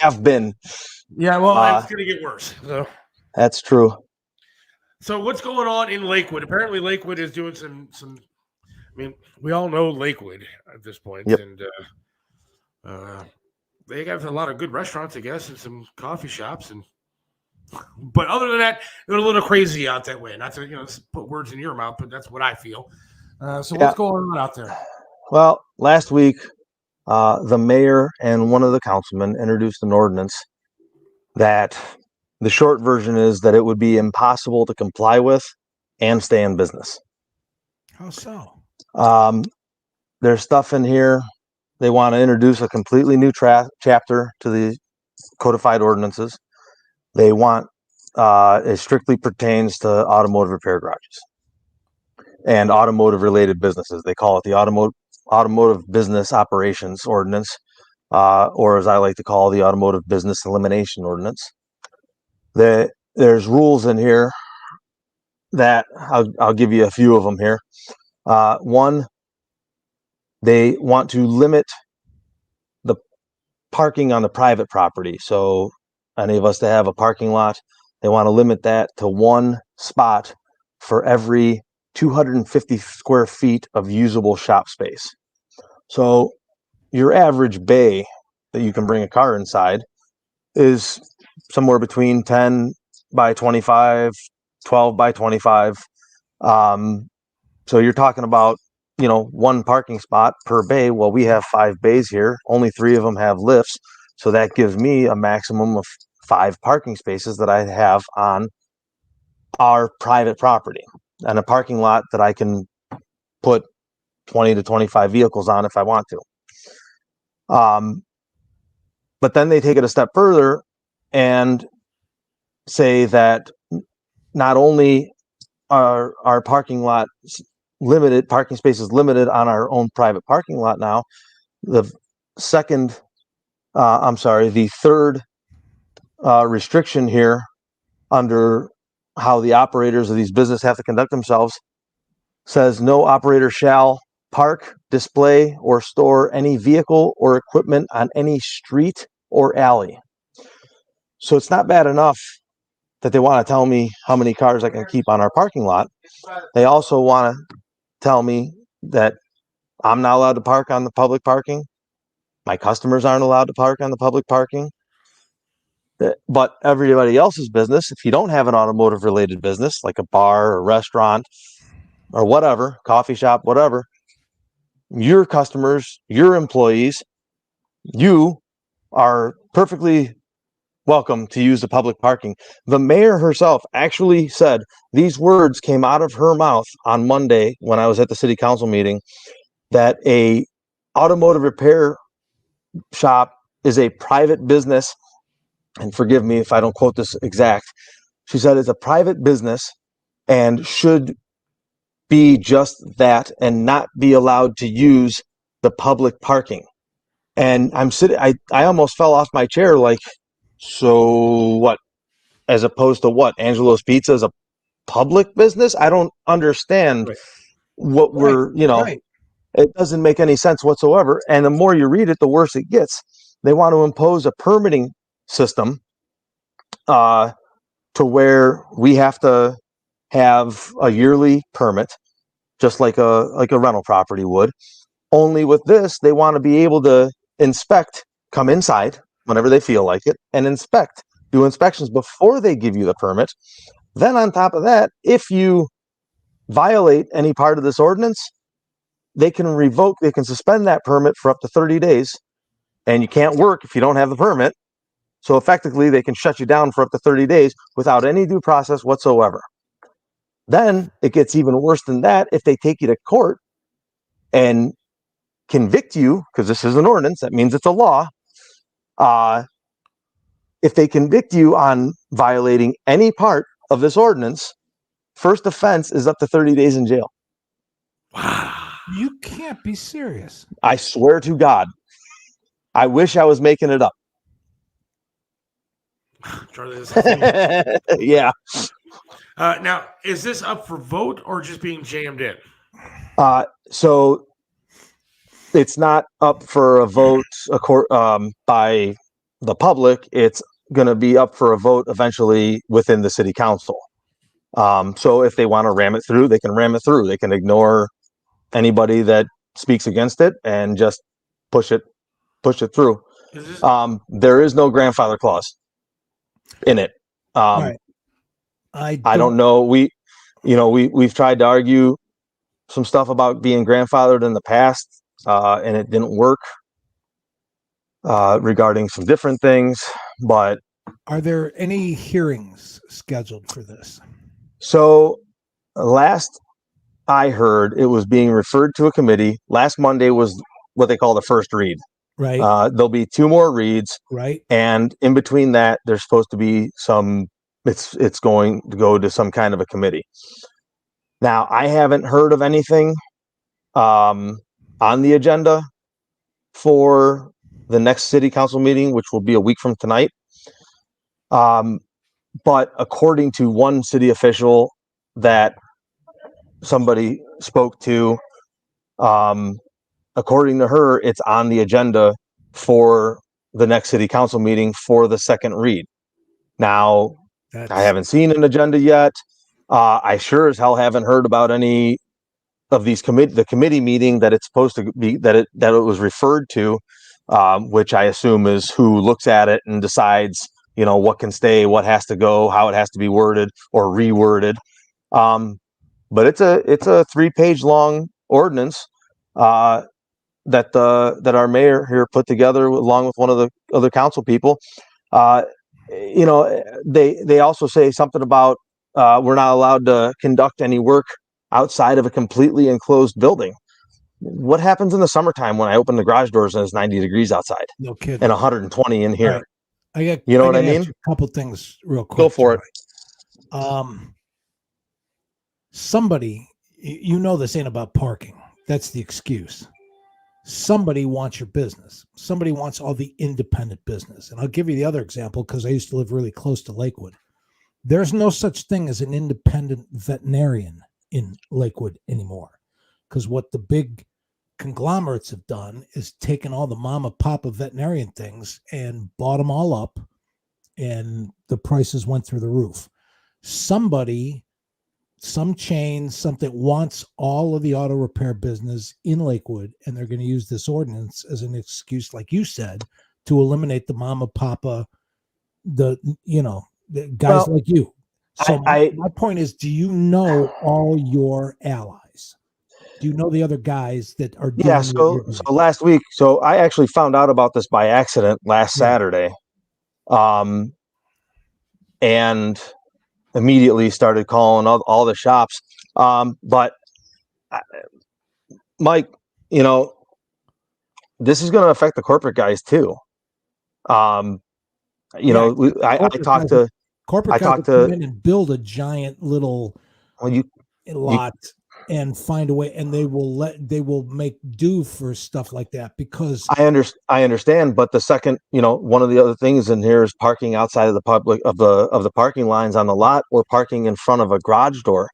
Speaker 17: Have been.
Speaker 4: Yeah, well, it's going to get worse. So.
Speaker 17: That's true.
Speaker 4: So what's going on in Lakewood? Apparently, Lakewood is doing some. I mean, we all know Lakewood at this point,
Speaker 17: yep.
Speaker 4: And they have a lot of good restaurants, I guess, and some coffee shops, but other than that, they're a little crazy out that way. Not to put words in your mouth, but that's what I feel. So what's going on out there?
Speaker 17: Well, last week, the mayor and one of the councilmen introduced an ordinance that the short version is that it would be impossible to comply with and stay in business.
Speaker 5: How so?
Speaker 17: There's stuff in here. They want to introduce a completely new chapter to the codified ordinances. They want it strictly pertains to automotive repair garages and automotive related businesses. They call it the automotive business operations ordinance, or as I like to call the automotive business elimination ordinance. There's rules in here that I'll give you a few of them here. One, they want to limit the parking on the private property. So any of us that have a parking lot, they want to limit that to one spot for every 250 square feet of usable shop space. So your average bay that you can bring a car inside is somewhere between 10 by 25, 12 by 25. So you're talking about, one parking spot per bay. Well, we have 5 bays here. Only 3 of them have lifts. So that gives me a maximum of 5 parking spaces that I have on our private property, and a parking lot that I can put 20 to 25 vehicles on if I want to. But then they take it a step further and say that not only are our parking lot limited, parking spaces limited on our own private parking lot now, the third restriction here under how the operators of these businesses have to conduct themselves says no operator shall park, display, or store any vehicle or equipment on any street or alley. So it's not bad enough that they want to tell me how many cars I can keep on our parking lot. They also want to tell me that I'm not allowed to park on the public parking. My customers aren't allowed to park on the public parking. But everybody else's business, if you don't have an automotive related business like a bar or restaurant or whatever, coffee shop, whatever, your customers, your employees, you are perfectly welcome to use the public parking. The mayor herself actually said these words came out of her mouth on Monday when I was at the city council meeting, that a automotive repair shop is a private business. And forgive me if I don't quote this exact. She said it's a private business and should be just that and not be allowed to use the public parking. And I'm sitting, I almost fell off my chair like, so what? As opposed to what? Angelo's Pizza is a public business. I don't understand what we're, it doesn't make any sense whatsoever. And the more you read it, the worse it gets. They want to impose a permitting system to where we have to have a yearly permit, just like a rental property would. Only with this, they want to be able to inspect, come inside whenever they feel like it, and do inspections before they give you the permit. Then on top of that, if you violate any part of this ordinance, they can suspend that permit for up to 30 days, and you can't work if you don't have the permit. So effectively, they can shut you down for up to 30 days without any due process whatsoever. Then it gets even worse than that if they take you to court and convict you, because this is an ordinance, that means it's a law. If they convict you on violating any part of this ordinance, first offense is up to 30 days in jail.
Speaker 5: You can't be serious.
Speaker 17: I swear to God. I wish I was making it up. Yeah.
Speaker 4: Now, is this up for vote or just being jammed in?
Speaker 17: So it's not up for a vote by the public. It's going to be up for a vote eventually within the city council. So if they want to ram it through, they can ram it through. They can ignore anybody that speaks against it and just push it through. There is no grandfather clause in it.
Speaker 5: Right.
Speaker 17: I don't know. We've tried to argue some stuff about being grandfathered in the past, and it didn't work regarding some different things. But
Speaker 5: are there any hearings scheduled for this?
Speaker 17: So last I heard, it was being referred to a committee. Last Monday was what they call the first read.
Speaker 5: Right.
Speaker 17: There'll be 2 more reads.
Speaker 5: Right.
Speaker 17: And in between that, there's supposed to be it's going to go to some kind of a committee. Now, I haven't heard of anything on the agenda for the next city council meeting, which will be a week from tonight. But according to one city official that somebody spoke to, according to her, it's on the agenda for the next city council meeting for the second read. Now, I haven't seen an agenda yet. I sure as hell haven't heard about any of these the committee meeting that it's supposed to be, that it was referred to, which I assume is who looks at it and decides, what can stay, what has to go, how it has to be worded or reworded. But it's a 3-page long ordinance that our mayor here put together along with one of the other council people. They also say something about we're not allowed to conduct any work outside of a completely enclosed building. What happens in the summertime when I open the garage doors and it's 90 degrees outside?
Speaker 5: No kidding.
Speaker 17: And 120 in here.
Speaker 5: Right. I
Speaker 17: mean?
Speaker 5: A couple things real quick.
Speaker 17: Go for it.
Speaker 5: Somebody, this ain't about parking. That's the excuse. Somebody wants your business. Somebody wants all the independent business. And I'll give you the other example because I used to live really close to Lakewood. There's no such thing as an independent veterinarian in Lakewood anymore, because what the big conglomerates have done is taken all the mama papa veterinarian things and bought them all up, and the prices went through the roof. Somebody, some chain, something wants all of the auto repair business in Lakewood, and they're going to use this ordinance as an excuse, like you said, to eliminate the mama papa, the guys like you. So my point is, do you know all your allies? Do you know the other guys that are doing?
Speaker 17: Yeah. So last week, I actually found out about this by accident last Saturday, and immediately started calling all the shops. But Mike, this is going to affect the corporate guys too. I talked to
Speaker 5: corporate guys come in and build a giant little lot and find a way, and they will make do for stuff like that because
Speaker 17: I understand, but the second, one of the other things in here is parking outside of the public of the parking lines on the lot, or parking in front of a garage door.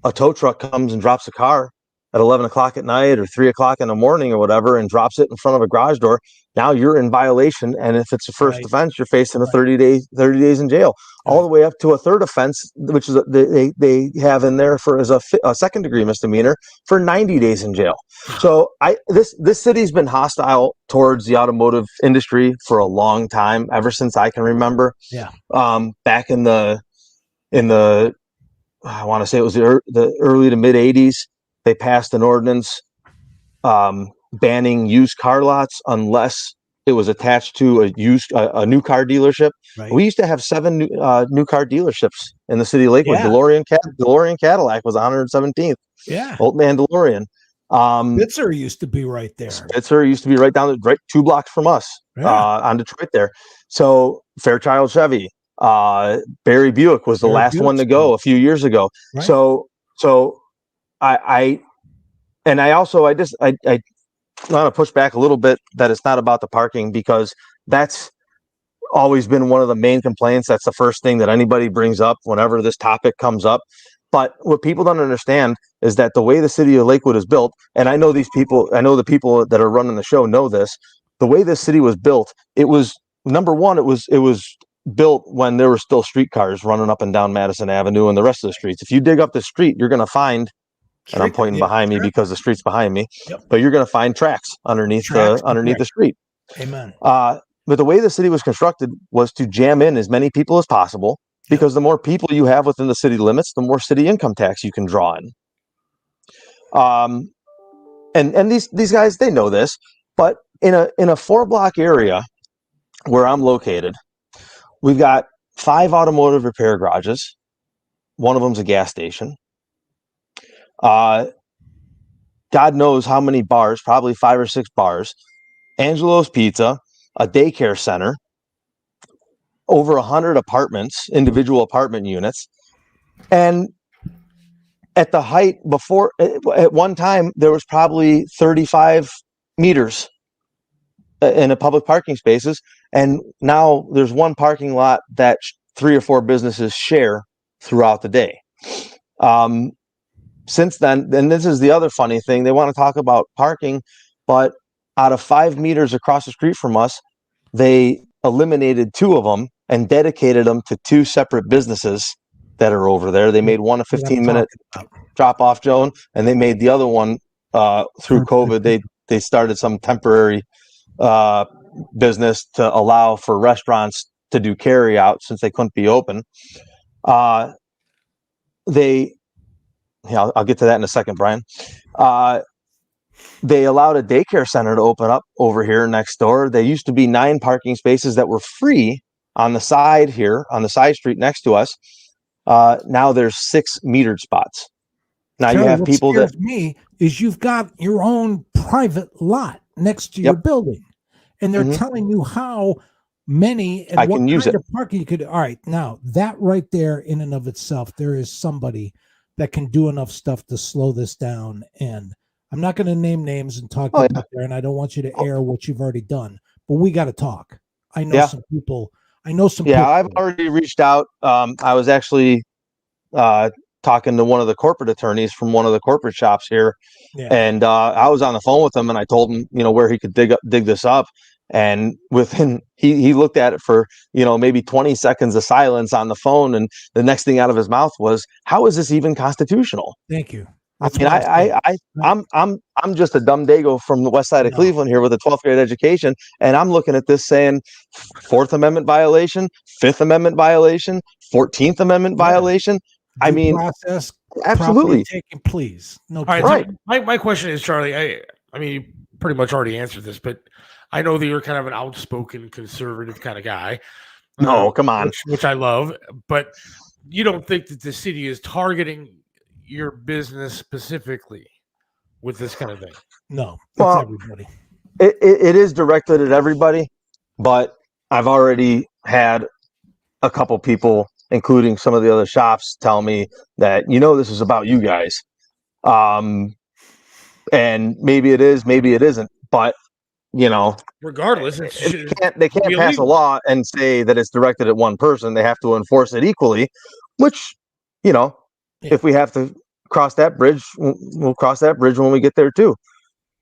Speaker 17: A tow truck comes and drops a car at 11 o'clock at night or 3 o'clock in the morning or whatever, and drops it in front of a garage door. Now you're in violation, and if it's a first offense, you're facing a 30 days in jail, all the way up to a third offense, which is they have in there for as a second degree misdemeanor for 90 days in jail. So this city's been hostile towards the automotive industry for a long time, ever since I can remember.
Speaker 5: Yeah.
Speaker 17: Back in the I want to say it was the early to mid 80s, they passed an ordinance banning used car lots unless it was attached to a new car dealership.
Speaker 5: Right.
Speaker 17: We used to have 7 new car dealerships in the city of Lakewood.
Speaker 5: Yeah.
Speaker 17: DeLorean Cadillac was 117th.
Speaker 5: Yeah.
Speaker 17: Old man DeLorean.
Speaker 5: Spitzer used to be right there.
Speaker 17: Spitzer used to be right 2 blocks from us, on Detroit there. So Fairchild Chevy, Barry Buick was the last one to go a few years ago.
Speaker 5: Right.
Speaker 17: So I want to push back a little bit that it's not about the parking, because that's always been one of the main complaints. That's the first thing that anybody brings up whenever this topic comes up. But what people don't understand is that the way the city of Lakewood is built, and I know the people that are running the show know this, the way this city was built, it was, number one, it was built when there were still streetcars running up and down Madison Avenue and the rest of the streets. If you dig up the street, you're going to find, and I'm pointing behind me because the street's behind me, but you're going to find tracks underneath the street.
Speaker 5: Amen.
Speaker 17: But the way the city was constructed was to jam in as many people as possible, because the more people you have within the city limits, the more city income tax you can draw in. And these guys, they know this, but in a 4-block area where I'm located, we've got 5 automotive repair garages. One of them's a gas station. God knows how many bars, probably 5 or 6 bars. Angelo's Pizza, a daycare center, over 100 apartments, individual apartment units. And at the height before, at one time, there was probably 35 meters in a public parking spaces. And now there's one parking lot that 3 or 4 businesses share throughout the day. Since then, and this is the other funny thing, they want to talk about parking, but out of 5 meters across the street from us, they eliminated 2 of them and dedicated them to 2 separate businesses that are over there. They made one a 15-minute drop-off zone, and they made the other one through COVID. They started some temporary business to allow for restaurants to do carry out since they couldn't be open. I'll get to that in a second, Brian. They allowed a daycare center to open up over here next door. There used to be 9 parking spaces that were free on the side here, on the side street next to us. Now there's 6 metered spots. Now you have people that
Speaker 5: me is you've got your own private lot next to your building, and they're telling you how many and what kind of parking you could. All right, now that right there, in and of itself, there is somebody that can do enough stuff to slow this down. And I'm not going to name names and talk about there, and I don't want you to air what you've already done, but we got to talk. I know some people.
Speaker 17: I've already reached out. I was actually talking to one of the corporate attorneys from one of the corporate shops here, and I was on the phone with him, and I told him, where he could dig this up. And within, he looked at it for, maybe 20 seconds of silence on the phone. And the next thing out of his mouth was, how is this even constitutional?
Speaker 5: Thank you.
Speaker 17: I'm just a dumb dago from the west side of Cleveland here with a 12th grade education. And I'm looking at this saying 4th Amendment violation, 5th Amendment violation, 14th Amendment violation. I mean,
Speaker 5: process
Speaker 17: absolutely
Speaker 5: taken, please. No,
Speaker 4: all right. So my question is, Charlie, I mean, you pretty much already answered this, but I know that you're kind of an outspoken conservative kind of guy.
Speaker 17: No, come on.
Speaker 4: Which I love, but you don't think that the city is targeting your business specifically with this kind of thing?
Speaker 5: No, that's everybody.
Speaker 17: It is directed at everybody, but I've already had a couple people, including some of the other shops, tell me that, this is about you guys. And maybe it is, maybe it isn't, but
Speaker 4: regardless,
Speaker 17: they can't pass a law and say that it's directed at one person. They have to enforce it equally, which, if we have to cross that bridge, we'll cross that bridge when we get there too.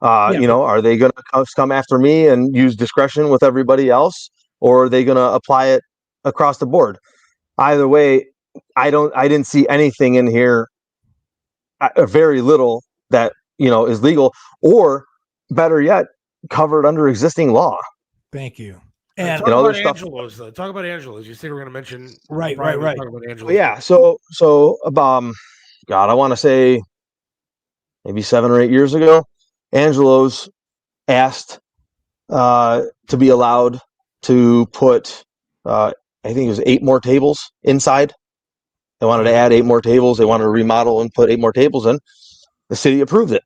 Speaker 17: Are they going to come after me and use discretion with everybody else, or are they going to apply it across the board? Either way, I didn't see anything in here, very little that, is legal, or better yet, covered under existing law.
Speaker 5: Thank you.
Speaker 4: And talk about Angelo's, though. Talk about Angelo's. You said we're going to mention
Speaker 5: right.
Speaker 4: Talk about Angelo's.
Speaker 17: Yeah. So God, I want to say maybe 7 or 8 years ago, Angelo's asked to be allowed to put, I think it was 8 more tables inside. They wanted to add 8 more tables. They wanted to remodel and put 8 more tables in. The city approved it,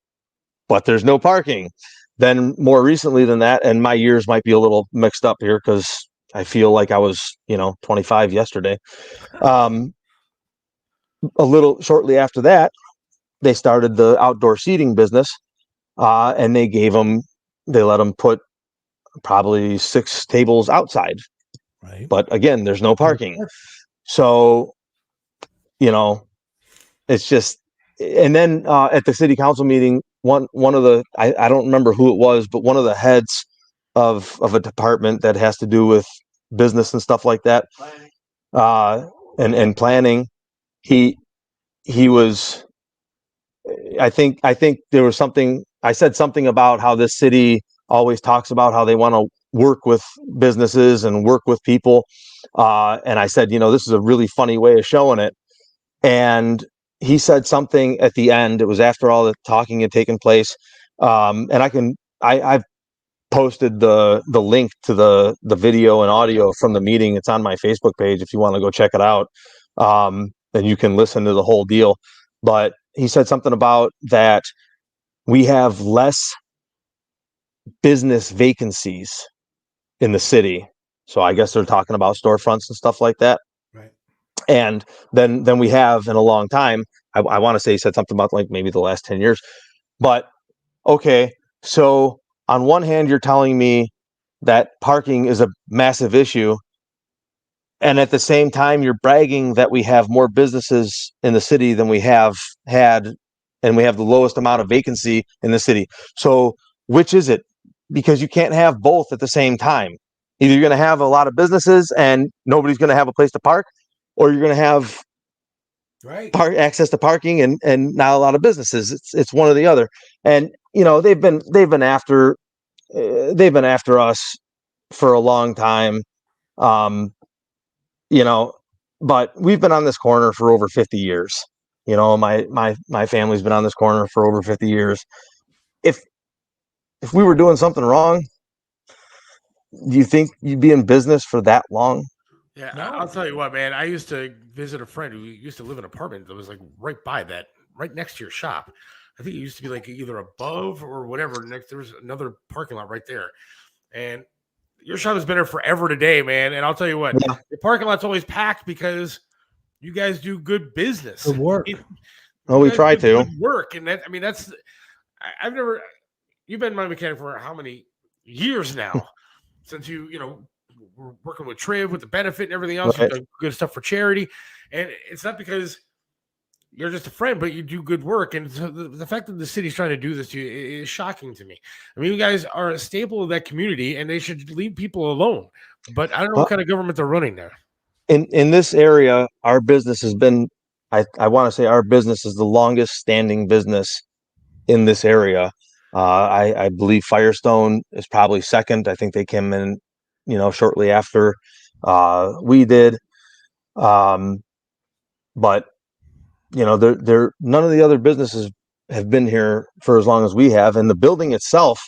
Speaker 17: but there's no parking. Then more recently than that, and my years might be a little mixed up here because I feel like I was, 25 yesterday. A little shortly after that, they started the outdoor seating business, and they let them put probably 6 tables outside.
Speaker 5: Right.
Speaker 17: But again, there's no parking. So, it's just, and then at the city council meeting, one of the, I don't remember who it was, but one of the heads of a department that has to do with business and stuff like that, and planning, he was, I think there was something, I said something about how this city always talks about how they want to work with businesses and work with people. And I said, this is a really funny way of showing it. And he said something at the end. It was after all the talking had taken place. And I've posted the link to the video and audio from the meeting. It's on my Facebook page if you want to go check it out. And you can listen to the whole deal. But he said something about that we have less business vacancies in the city. So I guess they're talking about storefronts and stuff like that.
Speaker 5: Right.
Speaker 17: And then we have in a long time. I want to say he said something about like maybe the last 10 years. But okay, so on one hand, you're telling me that parking is a massive issue. And at the same time, you're bragging that we have more businesses in the city than we have had, and we have the lowest amount of vacancy in the city. So which is it? Because you can't have both at the same time. Either you're going to have a lot of businesses and nobody's going to have a place to park, or you're going to have access to parking and not a lot of businesses. It's one or the other. And they've been after us for a long time. But we've been on this corner for over 50 years. My family's been on this corner for over 50 years. If we were doing something wrong, do you think you'd be in business for that long?
Speaker 4: Yeah, I'll tell you what, man. I used to visit a friend who used to live in an apartment that was like right next to your shop. I think it used to be like either above or whatever. There was another parking lot right there. And your shop has been there forever today, man. And I'll tell you what, the parking lot's always packed because you guys do good business.
Speaker 5: Good work.
Speaker 17: We try to.
Speaker 4: Good work. And you've been my mechanic for how many years now? Since we're working with Triv with the benefit and everything else,
Speaker 17: right.
Speaker 4: You've done good stuff for charity. And it's not because you're just a friend, but you do good work. And so the fact that the city's trying to do this to you is shocking to me. I mean, you guys are a staple of that community, and they should leave people alone. But I don't know what kind of government they're running there.
Speaker 17: In this area, our business has been, I want to say our business is the longest standing business in this area. I believe Firestone is probably second. I think they came in, shortly after we did. But there none of the other businesses have been here for as long as we have, and the building itself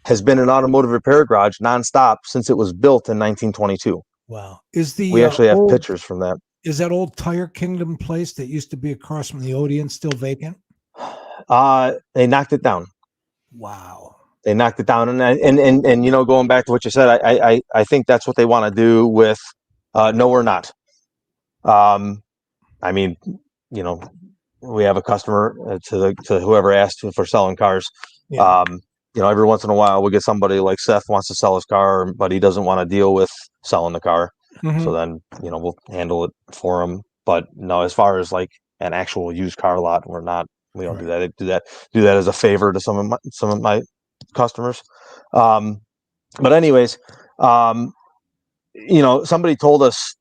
Speaker 17: has been an automotive repair garage nonstop since it was built in 1922.
Speaker 5: Wow!
Speaker 17: We actually have pictures from that.
Speaker 5: Is that old Tire Kingdom place that used to be across from the Odeon still vacant?
Speaker 17: They knocked it down.
Speaker 5: Wow.
Speaker 17: They knocked it down, and going back to what you said, I think that's what they want to do with No We're Not. I mean, we have a customer to whoever asked for selling cars.
Speaker 5: Yeah.
Speaker 17: Every once in a while we get somebody like Seth wants to sell his car, but he doesn't want to deal with selling the car.
Speaker 5: Mhm.
Speaker 17: So then, we'll handle it for him. But no, as far as like an actual used car lot, we don't do that. I do that as a favor to some of my customers. But anyways, somebody told us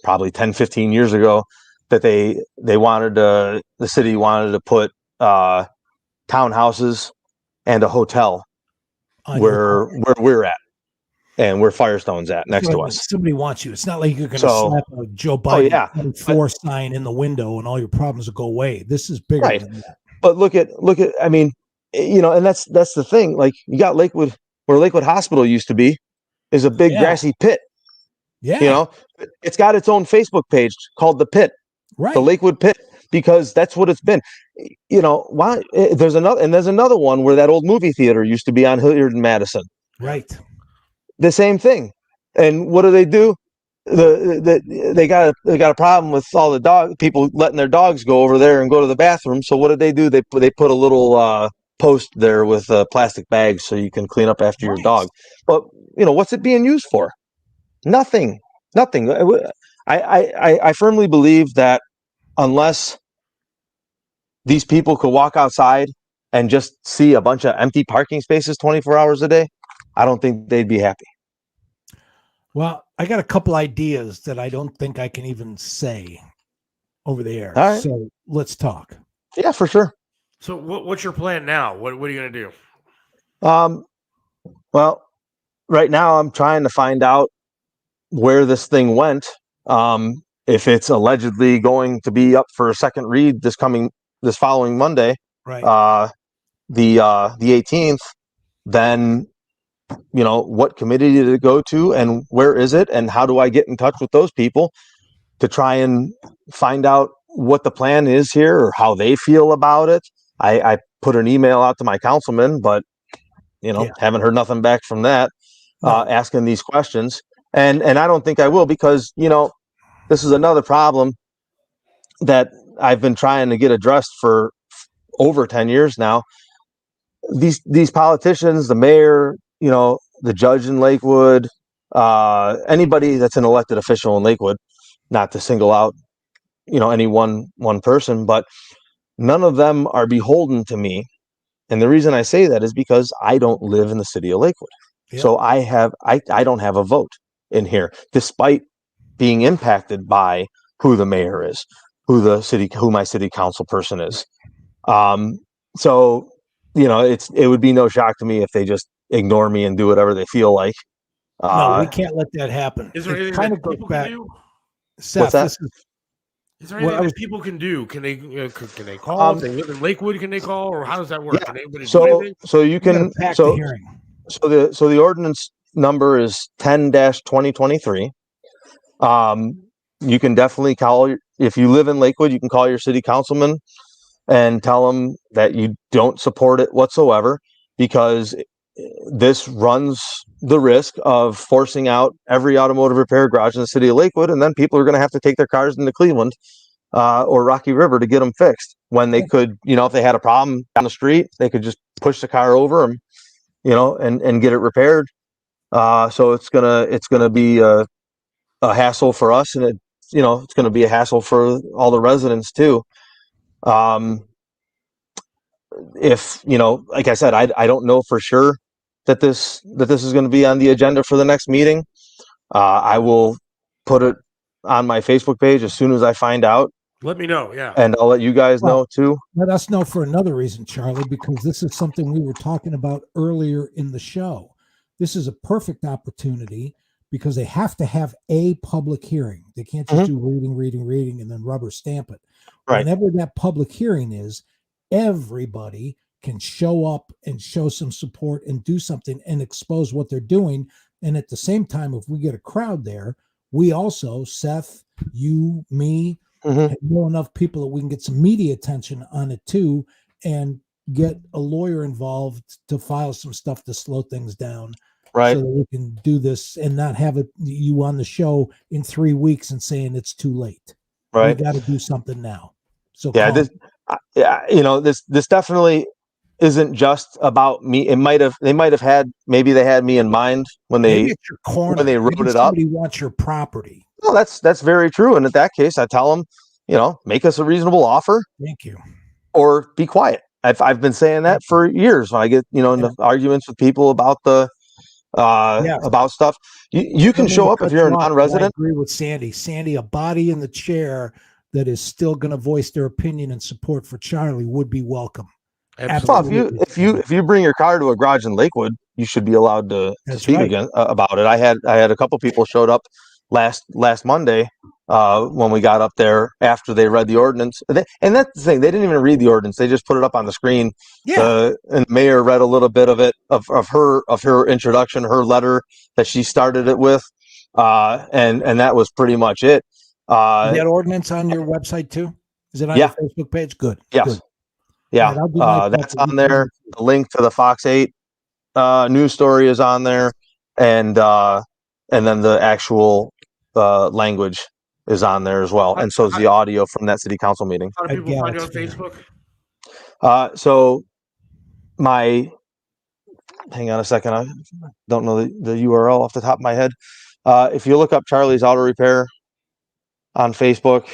Speaker 17: probably 10, 15 years ago that the city wanted to put townhouses and a hotel where we're at and where Firestone's at next to us.
Speaker 5: Somebody wants you. It's not like you're going to
Speaker 17: So-
Speaker 5: slap a Joe Biden
Speaker 17: yeah.
Speaker 5: 24 sign in the window and all your problems will go away. This is bigger
Speaker 17: Right.
Speaker 5: than that.
Speaker 17: But look at, I mean, and that's the thing. Like, you got Lakewood, where Lakewood Hospital used to be, is a big grassy pit.
Speaker 5: Yeah.
Speaker 17: It's got its own Facebook page called The Pit,
Speaker 5: Right.
Speaker 17: the Lakewood Pit, because that's what it's been. Why there's another one where that old movie theater used to be on Hilliard and Madison.
Speaker 5: Right.
Speaker 17: The same thing. And what do? They got a problem with all the people letting their dogs go over there and go to the bathroom. So what do? They put a little post there with plastic bags so you can clean up after your dog. But what's it being used for? Nothing. I firmly believe that unless these people could walk outside and just see a bunch of empty parking spaces 24 hours a day, I don't think they'd be happy.
Speaker 5: Well, I got a couple ideas that I don't think I can even say over the air.
Speaker 17: All right.
Speaker 5: So let's talk.
Speaker 17: Yeah, for sure.
Speaker 4: So what's your plan now? What are you going to do?
Speaker 17: Well, right now I'm trying to find out where this thing went. If it's allegedly going to be up for a second read this following Monday,
Speaker 5: right?
Speaker 17: The 18th, then what committee did it go to, and where is it, and how do I get in touch with those people to try and find out what the plan is here or how they feel about it. I put an email out to my councilman, but haven't heard nothing back from that, asking these questions. And I don't think I will, because, this is another problem that I've been trying to get addressed for over 10 years now. These politicians, the mayor, the judge in Lakewood, anybody that's an elected official in Lakewood, not to single out, any one person, but none of them are beholden to me. And the reason I say that is because I don't live in the city of Lakewood.
Speaker 5: Yep.
Speaker 17: So I don't have a vote in here, despite being impacted by who the mayor is, who my city council person is. So, it would be no shock to me if they just ignore me and do whatever they feel like.
Speaker 5: No, we can't let that happen.
Speaker 4: Is there anything
Speaker 5: kind
Speaker 4: that
Speaker 5: of goes
Speaker 4: people
Speaker 5: back.
Speaker 4: can do?
Speaker 5: Seth,
Speaker 17: What's that?
Speaker 4: Is there anything that people can do? Can they call? If they live in Lakewood, can they call, or how does that work?
Speaker 17: Yeah.
Speaker 4: Can anybody do
Speaker 17: So
Speaker 4: anything?
Speaker 17: you can
Speaker 5: the hearing.
Speaker 17: So the ordinance number is 10-2023. You can definitely call, if you live in Lakewood, you can call your city councilman and tell them that you don't support it whatsoever, because this runs the risk of forcing out every automotive repair garage in the city of Lakewood, and then people are going to have to take their cars into Cleveland or Rocky River to get them fixed, when they could, if they had a problem down the street, they could just push the car over them, and get it repaired. So it's gonna be a hassle for us, and it's gonna be a hassle for all the residents too. If like I said, I don't know for sure that this is going to be on the agenda for the next meeting. I will put it on my Facebook page as soon as I find out.
Speaker 4: Let me know, yeah.
Speaker 17: And I'll let you guys know too.
Speaker 5: Let us know for another reason, Charlie, because this is something we were talking about earlier in the show. This is a perfect opportunity because they have to have a public hearing. They can't just do reading, and then rubber stamp it.
Speaker 17: Right.
Speaker 5: Whenever that public hearing is, everybody can show up and show some support and do something and expose what they're doing. And at the same time, if we get a crowd there, we also, Seth, you, me, know enough people that we can get some media attention on it too, and get a lawyer involved to file some stuff to slow things down.
Speaker 17: Right.
Speaker 5: So that we can do this and not have you on the show in 3 weeks and saying it's too late.
Speaker 17: Right.
Speaker 5: We got to do something now. So
Speaker 17: yeah, this definitely isn't just about me. They might have had me in mind when
Speaker 5: maybe
Speaker 17: they
Speaker 5: it's your corner.
Speaker 17: when they wrote
Speaker 5: Maybe
Speaker 17: it up.
Speaker 5: somebody wants your property.
Speaker 17: Well, that's very true. And in that case, I tell them, make us a reasonable offer.
Speaker 5: Thank you.
Speaker 17: Or be quiet. I've been saying that for years when I get into arguments with people about about stuff. You can show up if you're a non-resident.
Speaker 5: I agree with Sandy. Sandy, a body in the chair that is still going to voice their opinion and support for Charlie would be welcome.
Speaker 17: Absolutely. Well, if you bring your car to a garage in Lakewood, you should be allowed to speak again about it. I had a couple people showed up last Monday when we got up there after they read the ordinance, and that's the thing. They didn't even read the ordinance; they just put it up on the screen. Yeah. And the mayor read a little bit of it of her introduction, her letter that she started it with, and that was pretty much it.
Speaker 5: Is that ordinance on your website too? Is it on your Facebook page? Good.
Speaker 17: Yes.
Speaker 5: Good.
Speaker 17: Yeah, that's on there. The link to the Fox 8 news story is on there, and then the actual language is on there as well, and so is the audio from that city council meeting.
Speaker 4: How do people find you on Facebook?
Speaker 17: So hang on a second. I don't know the URL off the top of my head. If you look up Charlie's Auto Repair on Facebook,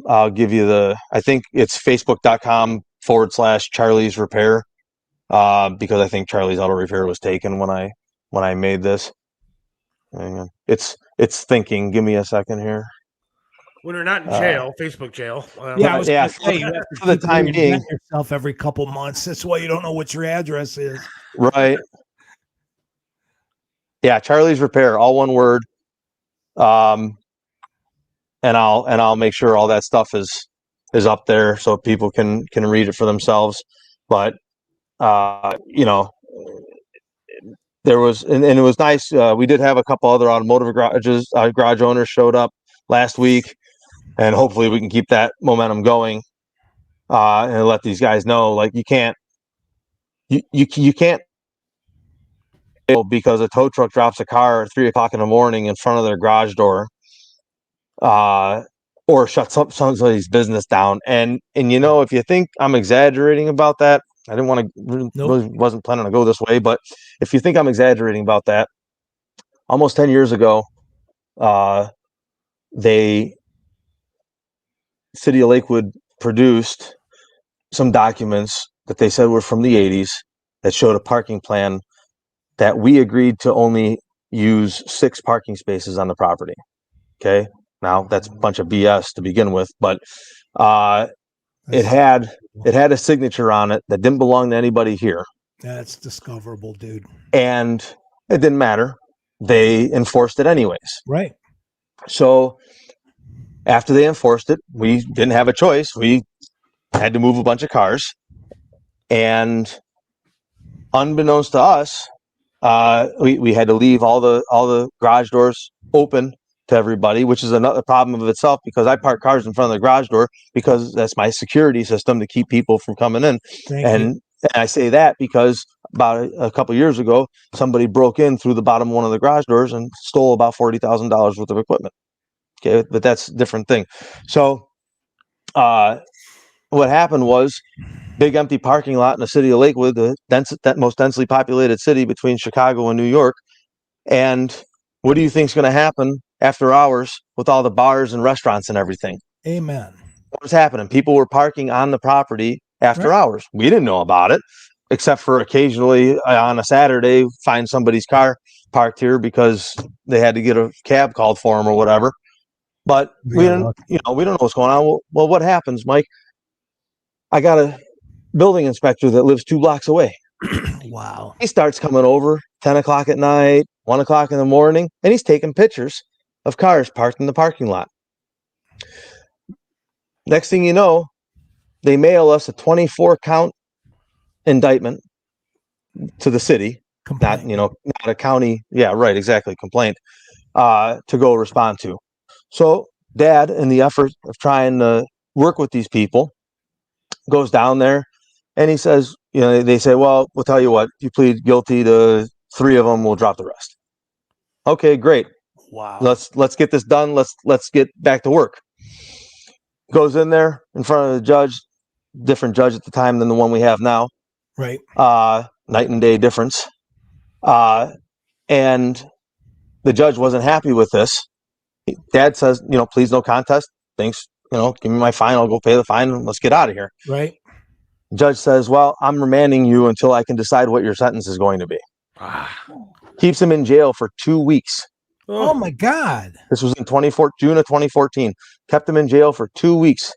Speaker 17: I'll give you I think it's facebook.com/Charlie's Repair, because I think Charlie's Auto Repair was taken when I made this. Hang on. It's thinking. Give me a second here.
Speaker 4: When you're not in jail, Facebook jail.
Speaker 17: For the time being,
Speaker 5: yourself every couple months. That's why you don't know what your address is.
Speaker 17: Right. Yeah, Charlie's Repair, all one word. And I'll make sure all that stuff is up there so people can read it for themselves. But there was and it was nice. We did have a couple other automotive garage owners showed up last week, and hopefully we can keep that momentum going and let these guys know, like, you can't because a tow truck drops a car at 3:00 in the morning in front of their garage door, or shuts up somebody's business down. And if you think I'm exaggerating about that, I didn't want to, really wasn't planning to go this way, but if you think I'm exaggerating about that, almost 10 years ago, City of Lakewood produced some documents that they said were from the 80s that showed a parking plan that we agreed to only use 6 parking spaces on the property. Okay. Now that's a bunch of BS to begin with, but it had a signature on it that didn't belong to anybody here.
Speaker 5: That's discoverable, dude.
Speaker 17: And it didn't matter. They enforced it anyways.
Speaker 5: Right.
Speaker 17: So after they enforced it, we didn't have a choice. We had to move a bunch of cars, and unbeknownst to us, we had to leave all the garage doors open to everybody, which is another problem of itself, because I park cars in front of the garage door because that's my security system to keep people from coming in. And I say that because about a couple of years ago, somebody broke in through the bottom of one of the garage doors and stole about $40,000 worth of equipment. Okay, but that's a different thing. So what happened was, big empty parking lot in the city of Lakewood, that most densely populated city between Chicago and New York. And what do you think is going to happen after hours with all the bars and restaurants and everything?
Speaker 5: Amen.
Speaker 17: What was happening? People were parking on the property after hours. We didn't know about it, except for occasionally on a Saturday, find somebody's car parked here because they had to get a cab called for them or whatever. But we don't know what's going on. Well, what happens, Mike? I got a building inspector that lives 2 blocks away.
Speaker 5: Wow.
Speaker 17: He starts coming over 10 o'clock at night, 1 o'clock in the morning, and he's taking pictures of cars parked in the parking lot. Next thing you know, they mail us a 24 count indictment to the city, not a county. Yeah, right. Exactly. Complaint, to go respond to. So Dad, in the effort of trying to work with these people, goes down there, and he says, they say, well, we'll tell you what, you plead guilty to 3 of them, we'll drop the rest. Okay, great.
Speaker 5: Wow.
Speaker 17: Let's get this done. Let's get back to work. Goes in there in front of the judge, different judge at the time than the one we have now.
Speaker 5: Right.
Speaker 17: Night and day difference. And the judge wasn't happy with this. Dad says, please no contest. Thanks. Give me my fine. I'll go pay the fine and let's get out of here.
Speaker 5: Right.
Speaker 17: Judge says, well, I'm remanding you until I can decide what your sentence is going to be. Keeps him in jail for 2 weeks.
Speaker 5: Oh my God.
Speaker 17: This was in June of 2014. Kept him in jail for 2 weeks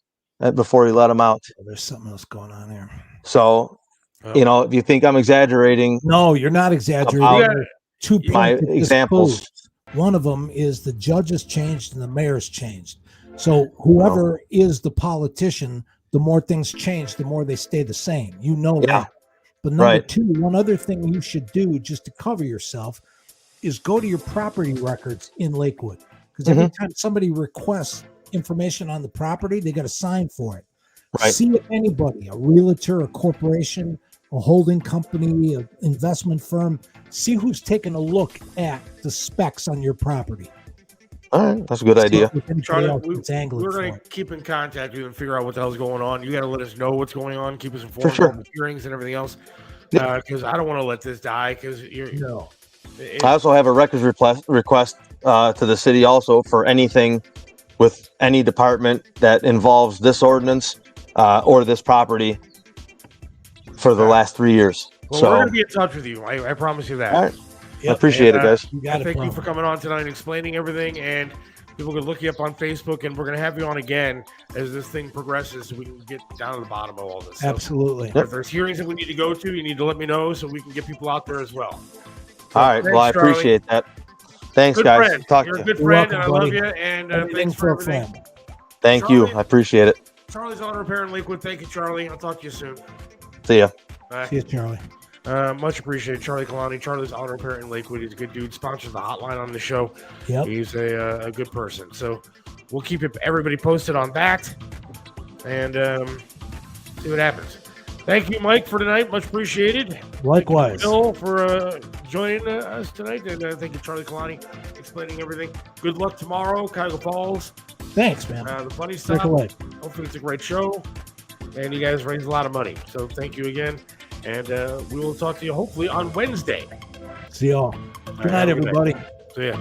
Speaker 17: before he let him out.
Speaker 5: There's something else going on here.
Speaker 17: So, if you think I'm exaggerating.
Speaker 5: No, you're not exaggerating. Two
Speaker 17: my examples.
Speaker 5: One of them is the judge has changed and the mayor's changed. So whoever is the politician, the more things change, the more they stay the same. That. But number two, one other thing you should do just to cover yourself is go to your property records in Lakewood. Because every time somebody requests information on the property, they got to sign for it.
Speaker 17: Right.
Speaker 5: See if anybody, a realtor, a corporation, a holding company, an investment firm, see who's taking a look at the specs on your property.
Speaker 17: All right, that's a good idea.
Speaker 4: Charlie, we're going to keep in contact with you and figure out what the hell's going on. You got to let us know what's going on. Keep us informed on the hearings and everything else. Because I don't want to let this die. Because
Speaker 17: I also have a records request to the city also for anything with any department that involves this ordinance or this property for the last 3 years.
Speaker 4: Well, we're going to be in touch with you. I promise you that.
Speaker 17: All right. I appreciate it, guys.
Speaker 4: Thank you for coming on tonight and explaining everything. And people can look you up on Facebook, and we're going to have you on again as this thing progresses so we can get down to the bottom of all this.
Speaker 5: Absolutely.
Speaker 4: So if there's hearings that we need to go to, you need to let me know so we can get people out there as well. So,
Speaker 17: all right. Well, I appreciate that. Thanks,
Speaker 4: good
Speaker 17: guys.
Speaker 4: Friend.
Speaker 17: Talk
Speaker 4: You're
Speaker 17: to
Speaker 4: a good
Speaker 17: you.
Speaker 4: friend,
Speaker 5: welcome,
Speaker 4: and I love
Speaker 5: buddy.
Speaker 4: you. And thanks for everything.
Speaker 17: Thank you. I appreciate it.
Speaker 4: Charlie's Auto Repair in Lakewood. Thank you, Charlie. I'll talk to you soon.
Speaker 17: See ya.
Speaker 4: Bye.
Speaker 5: See you, Charlie.
Speaker 4: Much appreciated, Charlie Kalani. Charlie's Auto Repair in Lakewood. He's a good dude. Sponsors the hotline on the show.
Speaker 5: Yep.
Speaker 4: He's a good person. So we'll keep everybody posted on that and see what happens. Thank you, Mike, for tonight. Much appreciated.
Speaker 5: Likewise.
Speaker 4: Thank you, Bill, for joining us tonight. And thank you, Charlie Kalani, explaining everything. Good luck tomorrow, Cuyahoga Falls.
Speaker 5: Thanks, man.
Speaker 4: The funny stuff. Hopefully it's a great show. And you guys raised a lot of money. So thank you again. And we will talk to you hopefully on Wednesday.
Speaker 5: See y'all. Good night, everybody.
Speaker 4: See ya.